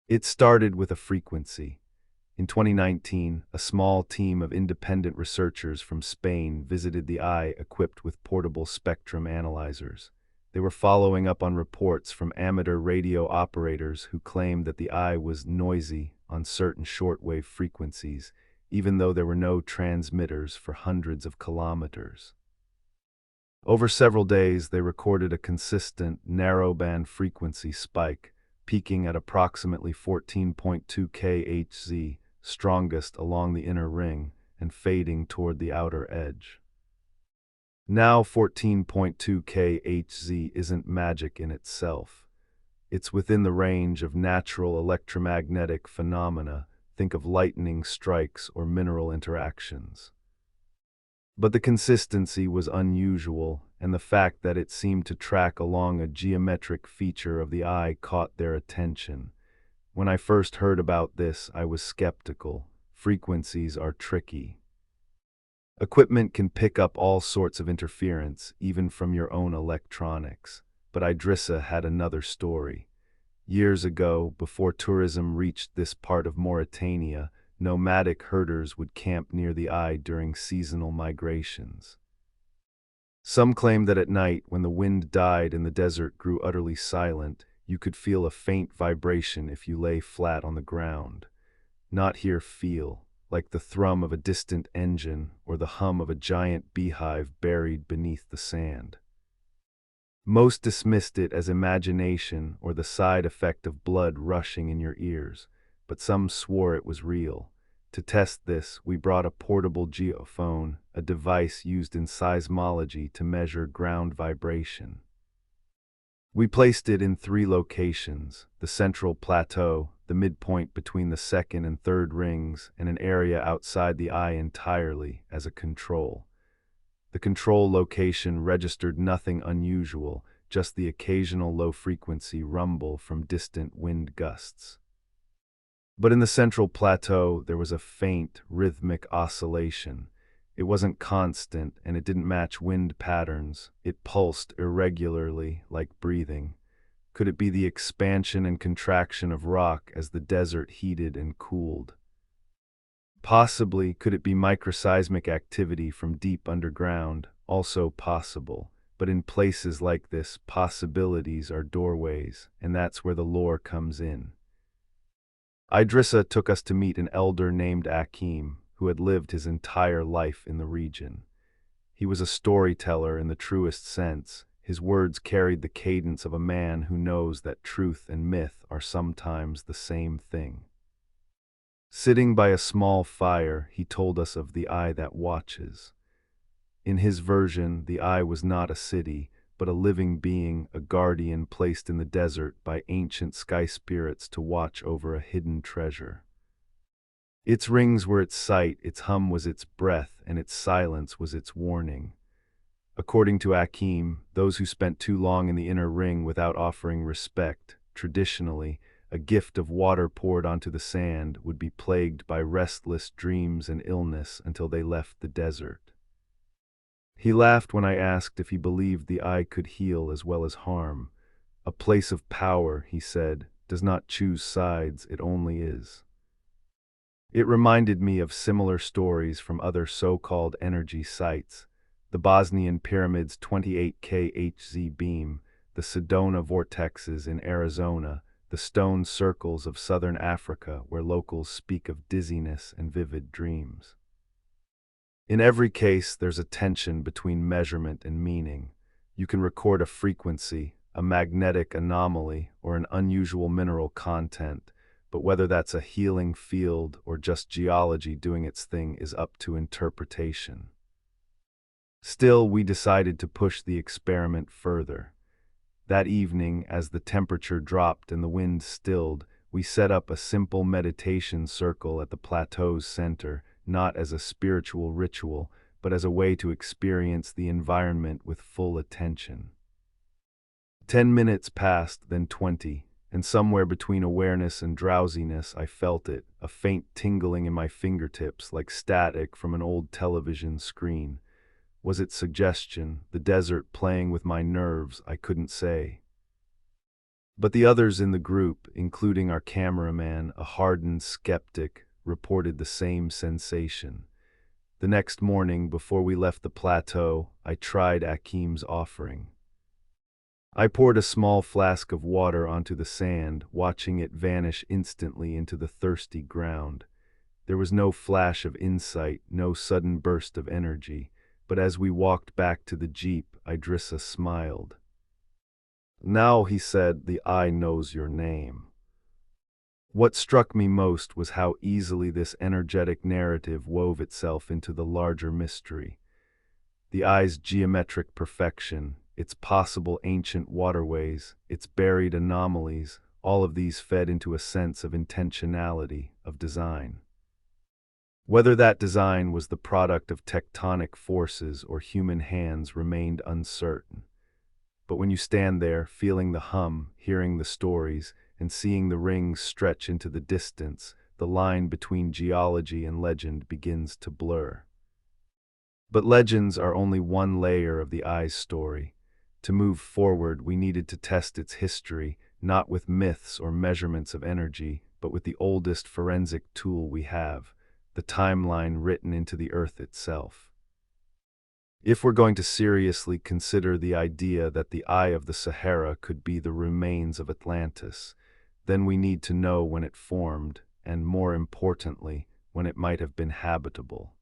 It started with a frequency. In 2019, a small team of independent researchers from Spain visited the eye equipped with portable spectrum analyzers. They were following up on reports from amateur radio operators who claimed that the eye was noisy on certain shortwave frequencies, even though there were no transmitters for hundreds of kilometers. Over several days, they recorded a consistent, narrowband frequency spike, peaking at approximately 14.2 kHz, strongest along the inner ring, and fading toward the outer edge. Now 14.2 kHz isn't magic in itself. It's within the range of natural electromagnetic phenomena. Think of lightning strikes or mineral interactions. But the consistency was unusual, and the fact that it seemed to track along a geometric feature of the eye caught their attention. When I first heard about this, I was skeptical. Frequencies are tricky. Equipment can pick up all sorts of interference, even from your own electronics. But Idrissa had another story. Years ago, before tourism reached this part of Mauritania, nomadic herders would camp near the eye during seasonal migrations. Some claim that at night, when the wind died and the desert grew utterly silent, you could feel a faint vibration if you lay flat on the ground. Not hear feel, like the thrum of a distant engine or the hum of a giant beehive buried beneath the sand. Most dismissed it as imagination or the side effect of blood rushing in your ears, but some swore it was real. To test this, we brought a portable geophone, a device used in seismology to measure ground vibration. We placed it in 3 locations: the central plateau, the midpoint between the second and third rings, and an area outside the eye entirely as a control. The control location registered nothing unusual, just the occasional low-frequency rumble from distant wind gusts. But in the central plateau, there was a faint, rhythmic oscillation. It wasn't constant, and it didn't match wind patterns. It pulsed irregularly, like breathing. Could it be the expansion and contraction of rock as the desert heated and cooled? Possibly. Could it be microseismic activity from deep underground? Also possible. But in places like this, possibilities are doorways, and that's where the lore comes in. Idrissa took us to meet an elder named Akim, who had lived his entire life in the region. He was a storyteller in the truest sense. His words carried the cadence of a man who knows that truth and myth are sometimes the same thing. Sitting by a small fire, he told us of the eye that watches. In his version, the eye was not a city, but a living being, a guardian placed in the desert by ancient sky spirits to watch over a hidden treasure. Its rings were its sight, its hum was its breath, and its silence was its warning. According to Akim, those who spent too long in the inner ring without offering respect, traditionally, a gift of water poured onto the sand, would be plagued by restless dreams and illness until they left the desert. He laughed when I asked if he believed the eye could heal as well as harm. A place of power, he said, does not choose sides, it only is. It reminded me of similar stories from other so-called energy sites: the Bosnian Pyramids' 28 kHz beam, the Sedona vortexes in Arizona, the stone circles of southern Africa where locals speak of dizziness and vivid dreams. In every case, there's a tension between measurement and meaning. You can record a frequency, a magnetic anomaly, or an unusual mineral content, but whether that's a healing field or just geology doing its thing is up to interpretation. Still, we decided to push the experiment further. That evening, as the temperature dropped and the wind stilled, we set up a simple meditation circle at the plateau's center, not as a spiritual ritual, but as a way to experience the environment with full attention. 10 minutes passed, then 20, and somewhere between awareness and drowsiness I felt it, a faint tingling in my fingertips like static from an old television screen. Was it suggestion, the desert playing with my nerves? I couldn't say. But the others in the group, including our cameraman, a hardened skeptic, reported the same sensation. The next morning, before we left the plateau, I tried Akim's offering. I poured a small flask of water onto the sand, watching it vanish instantly into the thirsty ground. There was no flash of insight, no sudden burst of energy, but as we walked back to the jeep, Idrissa smiled. "Now," he said, "the eye knows your name." What struck me most was how easily this energetic narrative wove itself into the larger mystery. The eye's geometric perfection, its possible ancient waterways, its buried anomalies, all of these fed into a sense of intentionality, of design. Whether that design was the product of tectonic forces or human hands remained uncertain. But when you stand there, feeling the hum, hearing the stories, and seeing the rings stretch into the distance, the line between geology and legend begins to blur. But legends are only one layer of the eye's story. To move forward, we needed to test its history, not with myths or measurements of energy, but with the oldest forensic tool we have, the timeline written into the earth itself. If we're going to seriously consider the idea that the eye of the Sahara could be the remains of Atlantis, then we need to know when it formed, and more importantly, when it might have been habitable.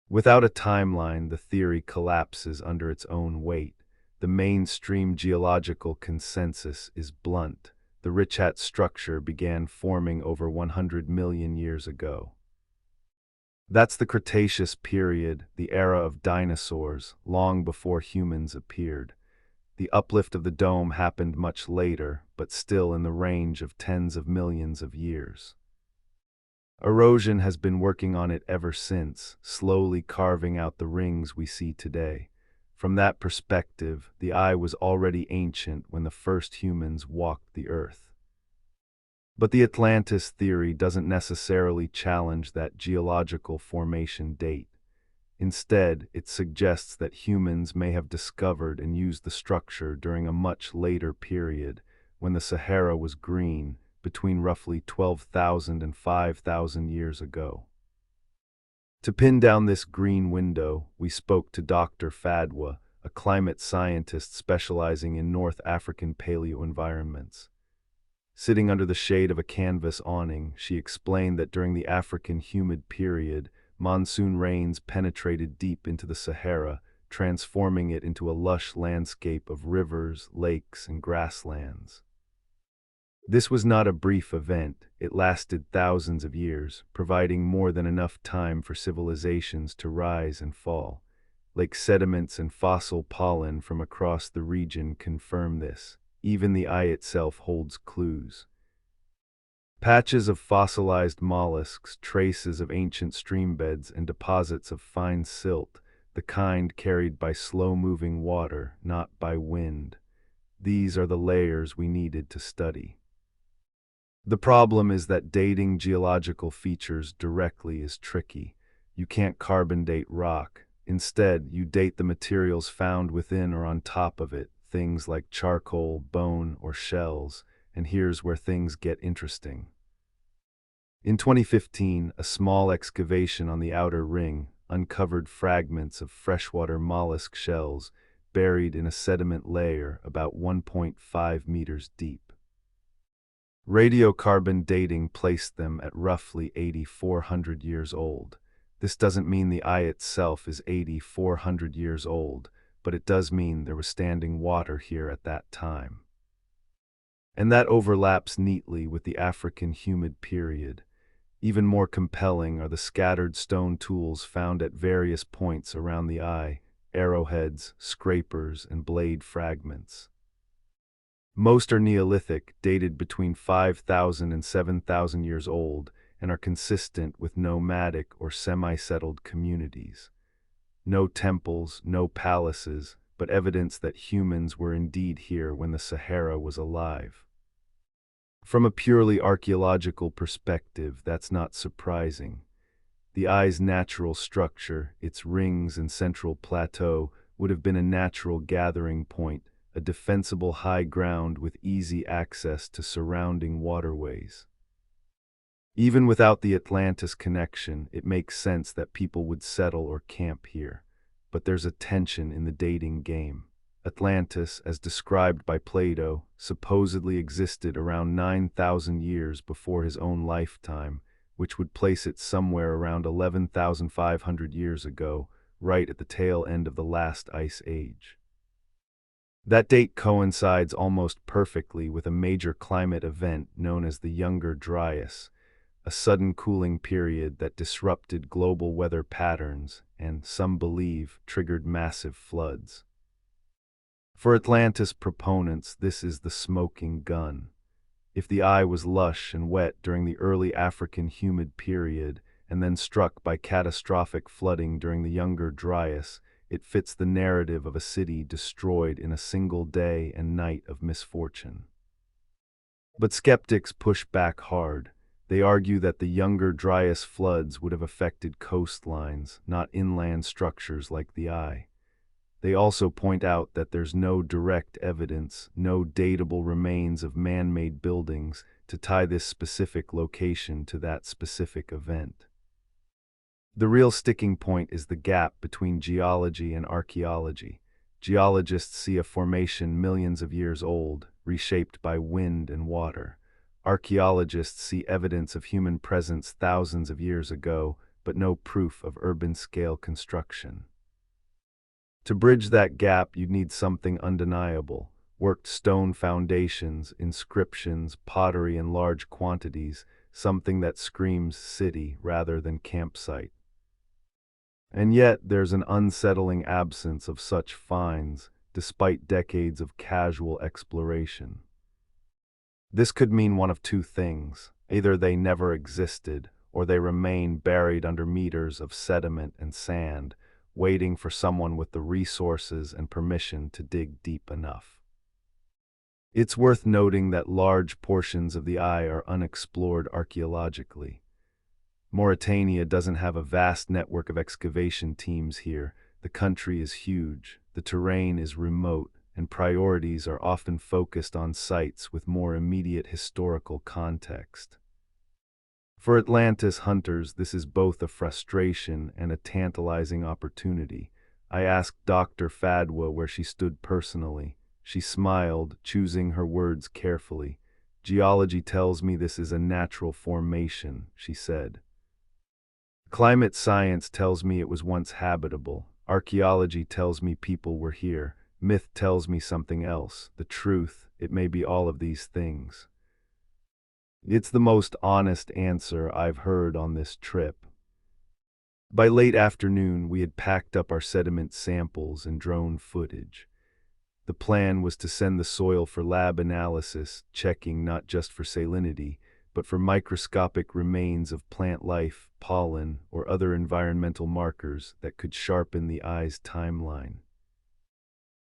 Without a timeline, the theory collapses under its own weight. The mainstream geological consensus is blunt. The Richat Structure began forming over 100 million years ago. That's the Cretaceous period, the era of dinosaurs, long before humans appeared. The uplift of the dome happened much later, but still in the range of tens of millions of years. Erosion has been working on it ever since, slowly carving out the rings we see today. From that perspective, the eye was already ancient when the first humans walked the earth. But the Atlantis theory doesn't necessarily challenge that geological formation date. Instead, it suggests that humans may have discovered and used the structure during a much later period, when the Sahara was green, between roughly 12,000 and 5,000 years ago. To pin down this green window, we spoke to Dr. Fadwa, a climate scientist specializing in North African paleoenvironments. Sitting under the shade of a canvas awning, she explained that during the African humid period, monsoon rains penetrated deep into the Sahara, transforming it into a lush landscape of rivers, lakes, and grasslands. This was not a brief event, it lasted thousands of years, providing more than enough time for civilizations to rise and fall. Lake sediments and fossil pollen from across the region confirm this. Even the eye itself holds clues. Patches of fossilized mollusks, traces of ancient streambeds, and deposits of fine silt, the kind carried by slow-moving water, not by wind. These are the layers we needed to study. The problem is that dating geological features directly is tricky. You can't carbon date rock. Instead, you date the materials found within or on top of it, things like charcoal, bone, or shells, and here's where things get interesting. In 2015, a small excavation on the outer ring uncovered fragments of freshwater mollusk shells buried in a sediment layer about 1.5 meters deep. Radiocarbon dating placed them at roughly 8,400 years old. This doesn't mean the eye itself is 8,400 years old, but it does mean there was standing water here at that time. And that overlaps neatly with the African humid period. Even more compelling are the scattered stone tools found at various points around the eye, arrowheads, scrapers, and blade fragments. Most are Neolithic, dated between 5,000 and 7,000 years old, and are consistent with nomadic or semi-settled communities. No temples, no palaces, but evidence that humans were indeed here when the Sahara was alive. From a purely archaeological perspective, that's not surprising. The eye's natural structure, its rings and central plateau, would have been a natural gathering point, a defensible high ground with easy access to surrounding waterways. Even without the Atlantis connection, it makes sense that people would settle or camp here. But there's a tension in the dating game. Atlantis, as described by Plato, supposedly existed around 9,000 years before his own lifetime, which would place it somewhere around 11,500 years ago, right at the tail end of the last ice age. That date coincides almost perfectly with a major climate event known as the Younger Dryas, a sudden cooling period that disrupted global weather patterns and, some believe, triggered massive floods. For Atlantis proponents, this is the smoking gun. If the eye was lush and wet during the early African humid period, and then struck by catastrophic flooding during the Younger Dryas, it fits the narrative of a city destroyed in a single day and night of misfortune. But skeptics push back hard. They argue that the Younger Dryas floods would have affected coastlines, not inland structures like the eye. They also point out that there's no direct evidence, no datable remains of man-made buildings to tie this specific location to that specific event. The real sticking point is the gap between geology and archaeology. Geologists see a formation millions of years old, reshaped by wind and water. Archaeologists see evidence of human presence thousands of years ago, but no proof of urban-scale construction. To bridge that gap, you'd need something undeniable: worked stone foundations, inscriptions, pottery in large quantities, something that screams city rather than campsite. And yet, there's an unsettling absence of such finds, despite decades of casual exploration. This could mean one of two things: either they never existed, or they remain buried under meters of sediment and sand, waiting for someone with the resources and permission to dig deep enough. It's worth noting that large portions of the eye are unexplored archaeologically. Mauritania doesn't have a vast network of excavation teams here. The country is huge, the terrain is remote, and priorities are often focused on sites with more immediate historical context. For Atlantis hunters, this is both a frustration and a tantalizing opportunity. I asked Dr. Fadwa where she stood personally. She smiled, choosing her words carefully. "Geology tells me this is a natural formation," she said. "Climate science tells me it was once habitable. Archaeology tells me people were here. Myth tells me something else. The truth, it may be all of these things." It's the most honest answer I've heard on this trip. By late afternoon, we had packed up our sediment samples and drone footage. The plan was to send the soil for lab analysis, checking not just for salinity, but for microscopic remains of plant life, pollen, or other environmental markers that could sharpen the eye's timeline.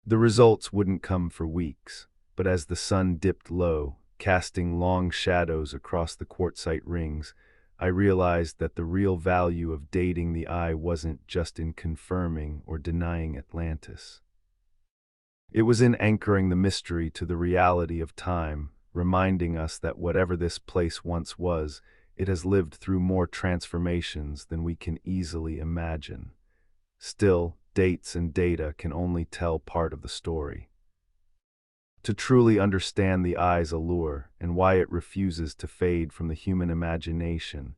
The results wouldn't come for weeks, but as the sun dipped low, casting long shadows across the quartzite rings, I realized that the real value of dating the eye wasn't just in confirming or denying Atlantis. It was in anchoring the mystery to the reality of time, reminding us that whatever this place once was, it has lived through more transformations than we can easily imagine. Still, dates and data can only tell part of the story. To truly understand the eye's allure and why it refuses to fade from the human imagination,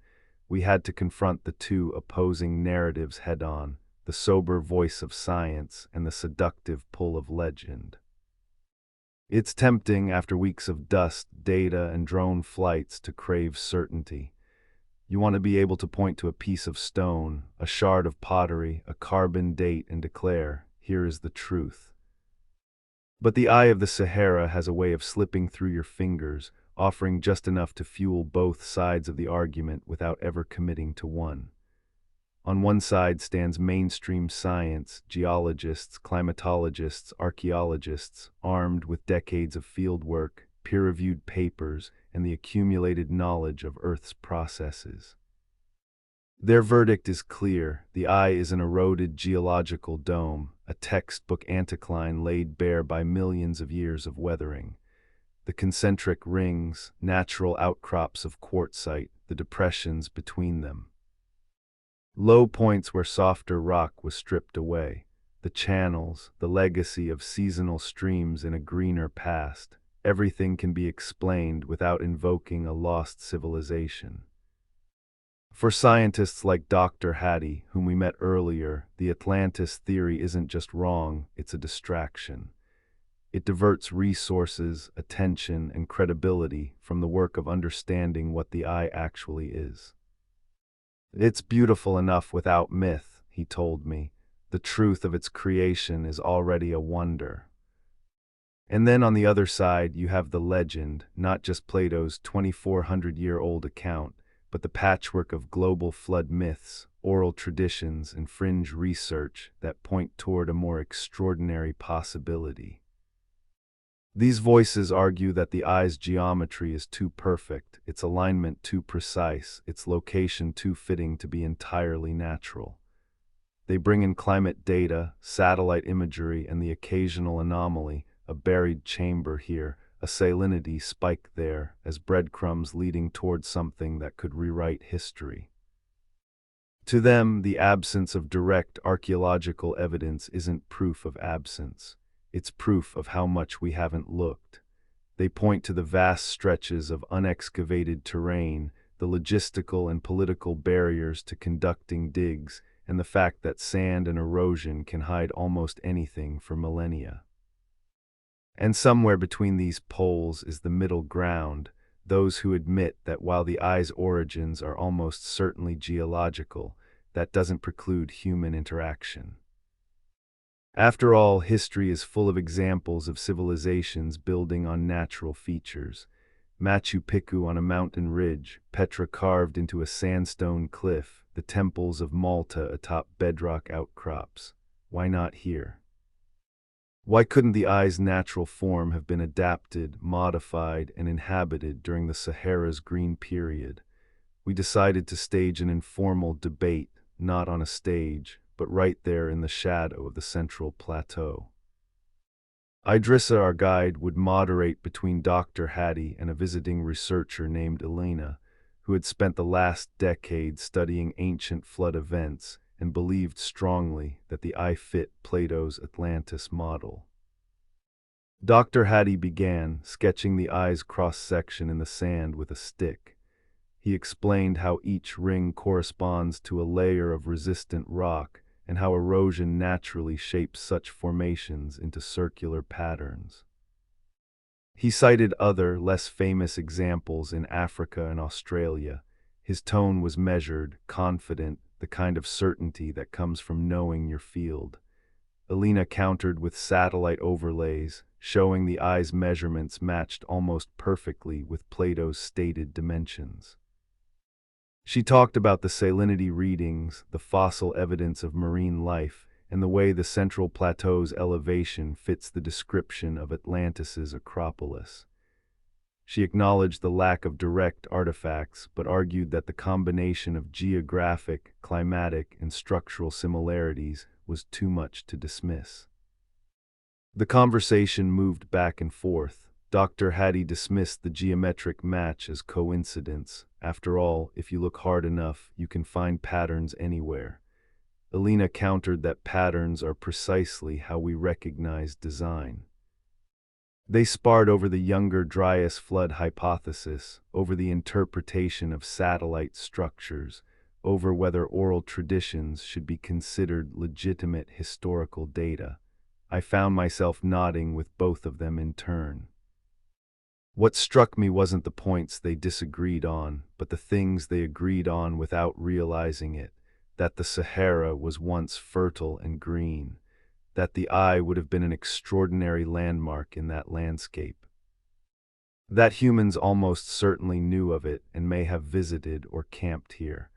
we had to confront the two opposing narratives head-on: the sober voice of science and the seductive pull of legend. It's tempting, after weeks of dust, data, and drone flights, to crave certainty. You want to be able to point to a piece of stone, a shard of pottery, a carbon date, and declare, "Here is the truth." But the eye of the Sahara has a way of slipping through your fingers, offering just enough to fuel both sides of the argument without ever committing to one. On one side stands mainstream science, geologists, climatologists, archaeologists, armed with decades of fieldwork, peer-reviewed papers, and the accumulated knowledge of Earth's processes. Their verdict is clear: the eye is an eroded geological dome, a textbook anticline laid bare by millions of years of weathering. The concentric rings, natural outcrops of quartzite, the depressions between them. Low points where softer rock was stripped away. The channels, the legacy of seasonal streams in a greener past. Everything can be explained without invoking a lost civilization. For scientists like Dr. Hattie, whom we met earlier, the Atlantis theory isn't just wrong, it's a distraction. It diverts resources, attention, and credibility from the work of understanding what the eye actually is. "It's beautiful enough without myth," he told me. "The truth of its creation is already a wonder." And then on the other side, you have the legend, not just Plato's 2,400-year-old account, but the patchwork of global flood myths, oral traditions, and fringe research that point toward a more extraordinary possibility. These voices argue that the eye's geometry is too perfect, its alignment too precise, its location too fitting to be entirely natural. They bring in climate data, satellite imagery, and the occasional anomaly, a buried chamber here, a salinity spike there, as breadcrumbs leading toward something that could rewrite history. To them, the absence of direct archaeological evidence isn't proof of absence. It's proof of how much we haven't looked. They point to the vast stretches of unexcavated terrain, the logistical and political barriers to conducting digs, and the fact that sand and erosion can hide almost anything for millennia. And somewhere between these poles is the middle ground, those who admit that while the eye's origins are almost certainly geological, that doesn't preclude human interaction. After all, history is full of examples of civilizations building on natural features. Machu Picchu on a mountain ridge, Petra carved into a sandstone cliff, the temples of Malta atop bedrock outcrops. Why not here? Why couldn't the eye's natural form have been adapted, modified, and inhabited during the Sahara's green period? We decided to stage an informal debate, not on a stage, but right there in the shadow of the central plateau. Idrissa, our guide, would moderate between Dr. Hattie and a visiting researcher named Elena, who had spent the last decade studying ancient flood events and believed strongly that the eye fit Plato's Atlantis model. Dr. Hattie began, sketching the eye's cross-section in the sand with a stick. He explained how each ring corresponds to a layer of resistant rock and how erosion naturally shapes such formations into circular patterns. He cited other, less famous examples in Africa and Australia. His tone was measured, confident, the kind of certainty that comes from knowing your field. Elena countered with satellite overlays, showing the eye's measurements matched almost perfectly with Plato's stated dimensions. She talked about the salinity readings, the fossil evidence of marine life, and the way the central plateau's elevation fits the description of Atlantis's Acropolis. She acknowledged the lack of direct artifacts, but argued that the combination of geographic, climatic, and structural similarities was too much to dismiss. The conversation moved back and forth. Dr. Hattie dismissed the geometric match as coincidence. After all, if you look hard enough, you can find patterns anywhere. Elena countered that patterns are precisely how we recognize design. They sparred over the Younger Dryas flood hypothesis, over the interpretation of satellite structures, over whether oral traditions should be considered legitimate historical data. I found myself nodding with both of them in turn. What struck me wasn't the points they disagreed on, but the things they agreed on without realizing it, that the Sahara was once fertile and green, that the eye would have been an extraordinary landmark in that landscape, that humans almost certainly knew of it and may have visited or camped here,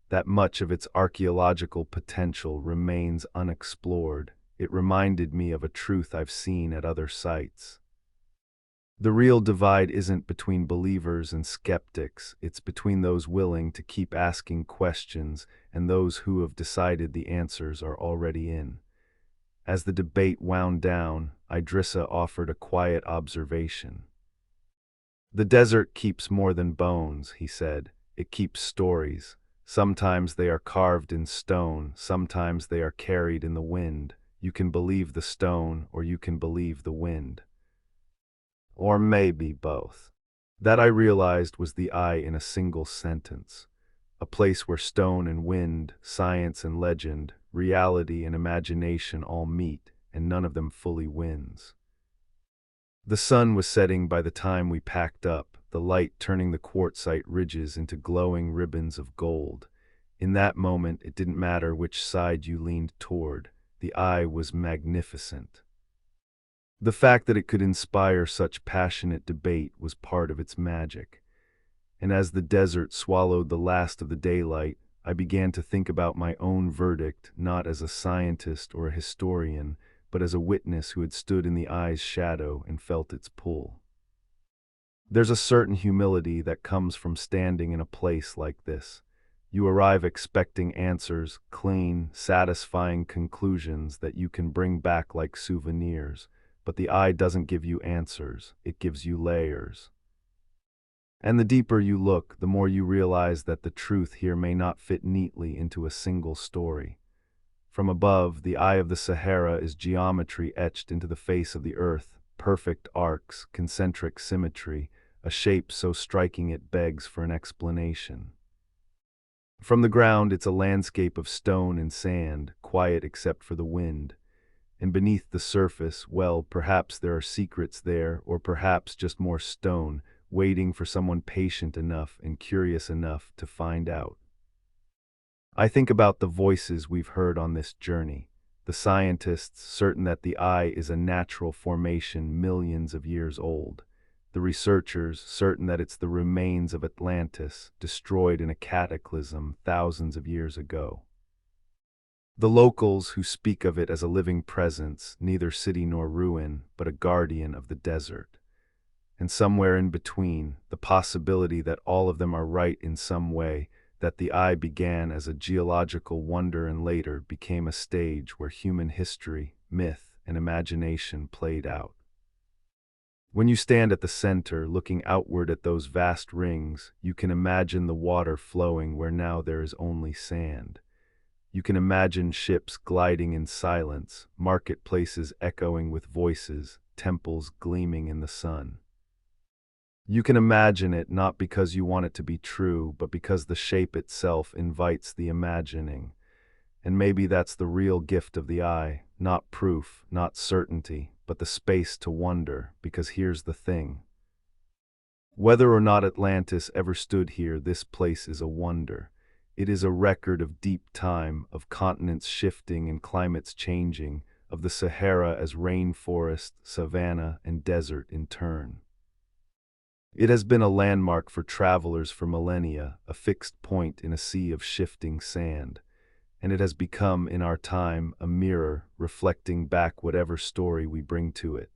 that much of its archaeological potential remains unexplored. It reminded me of a truth I've seen at other sites. The real divide isn't between believers and skeptics, it's between those willing to keep asking questions and those who have decided the answers are already in. As the debate wound down, Idrissa offered a quiet observation. The desert keeps more than bones, he said. It keeps stories. Sometimes they are carved in stone, sometimes they are carried in the wind. You can believe the stone or you can believe the wind. Or maybe both. That, I realized, was the eye in a single sentence. A place where stone and wind, science and legend, reality and imagination all meet, and none of them fully wins. The sun was setting by the time we packed up, the light turning the quartzite ridges into glowing ribbons of gold. In that moment, it didn't matter which side you leaned toward. The eye was magnificent. The fact that it could inspire such passionate debate was part of its magic. And as the desert swallowed the last of the daylight, I began to think about my own verdict, not as a scientist or a historian, but as a witness who had stood in the eye's shadow and felt its pull. There's a certain humility that comes from standing in a place like this. You arrive expecting answers, clean, satisfying conclusions that you can bring back like souvenirs, but the eye doesn't give you answers, it gives you layers. And the deeper you look, the more you realize that the truth here may not fit neatly into a single story. From above, the eye of the Sahara is geometry etched into the face of the earth, perfect arcs, concentric symmetry, a shape so striking it begs for an explanation. From the ground, it's a landscape of stone and sand, quiet except for the wind. And beneath the surface, well, perhaps there are secrets there, or perhaps just more stone, waiting for someone patient enough and curious enough to find out. I think about the voices we've heard on this journey, the scientists certain that the eye is a natural formation millions of years old, the researchers certain that it's the remains of Atlantis, destroyed in a cataclysm thousands of years ago. The locals who speak of it as a living presence, neither city nor ruin, but a guardian of the desert. And somewhere in between, the possibility that all of them are right in some way, that the eye began as a geological wonder and later became a stage where human history, myth, and imagination played out. When you stand at the center, looking outward at those vast rings, you can imagine the water flowing where now there is only sand. You can imagine ships gliding in silence, marketplaces echoing with voices, temples gleaming in the sun. You can imagine it not because you want it to be true, but because the shape itself invites the imagining. And maybe that's the real gift of the eye, not proof, not certainty, but the space to wonder, because here's the thing. Whether or not Atlantis ever stood here, this place is a wonder. It is a record of deep time, of continents shifting and climates changing, of the Sahara as rainforest, savanna, and desert in turn. It has been a landmark for travelers for millennia, a fixed point in a sea of shifting sand, and it has become, in our time, a mirror reflecting back whatever story we bring to it.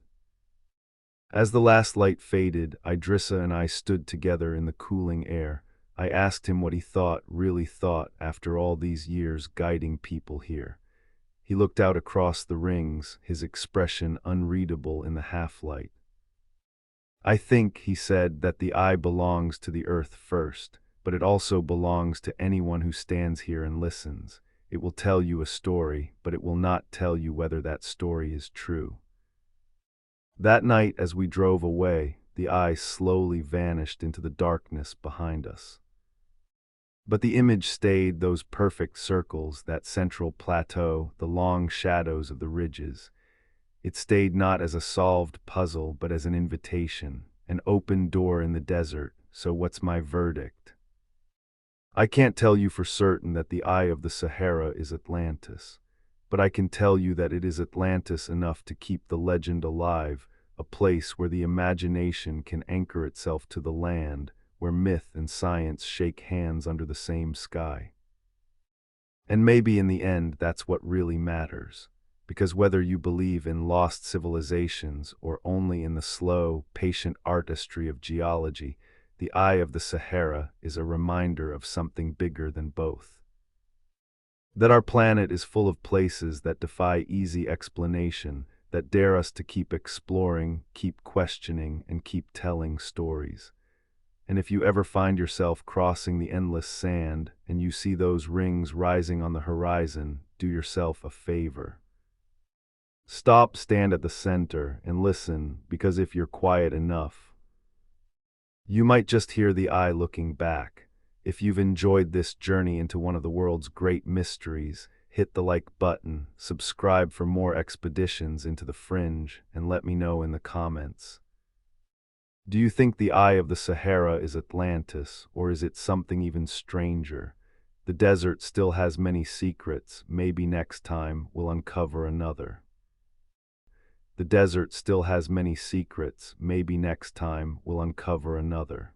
As the last light faded, Idrissa and I stood together in the cooling air. I asked him what he thought, really thought, after all these years guiding people here. He looked out across the rings, his expression unreadable in the half-light. I think, he said, that the eye belongs to the earth first, but it also belongs to anyone who stands here and listens. It will tell you a story, but it will not tell you whether that story is true. That night, as we drove away, the eye slowly vanished into the darkness behind us. But the image stayed, those perfect circles, that central plateau, the long shadows of the ridges. It stayed not as a solved puzzle, but as an invitation, an open door in the desert. So what's my verdict? I can't tell you for certain that the eye of the Sahara is Atlantis, but I can tell you that it is Atlantis enough to keep the legend alive, a place where the imagination can anchor itself to the land, where myth and science shake hands under the same sky. And maybe in the end that's what really matters. Because whether you believe in lost civilizations or only in the slow, patient artistry of geology, the eye of the Sahara is a reminder of something bigger than both. That our planet is full of places that defy easy explanation, that dare us to keep exploring, keep questioning, and keep telling stories. And if you ever find yourself crossing the endless sand and you see those rings rising on the horizon, do yourself a favor. Stop, stand at the center, and listen, because if you're quiet enough, you might just hear the eye looking back. If you've enjoyed this journey into one of the world's great mysteries, hit the like button, subscribe for more expeditions into the fringe, and let me know in the comments. Do you think the eye of the Sahara is Atlantis, or is it something even stranger? The desert still has many secrets. Maybe next time we'll uncover another. The desert still has many secrets. Maybe next time we'll uncover another.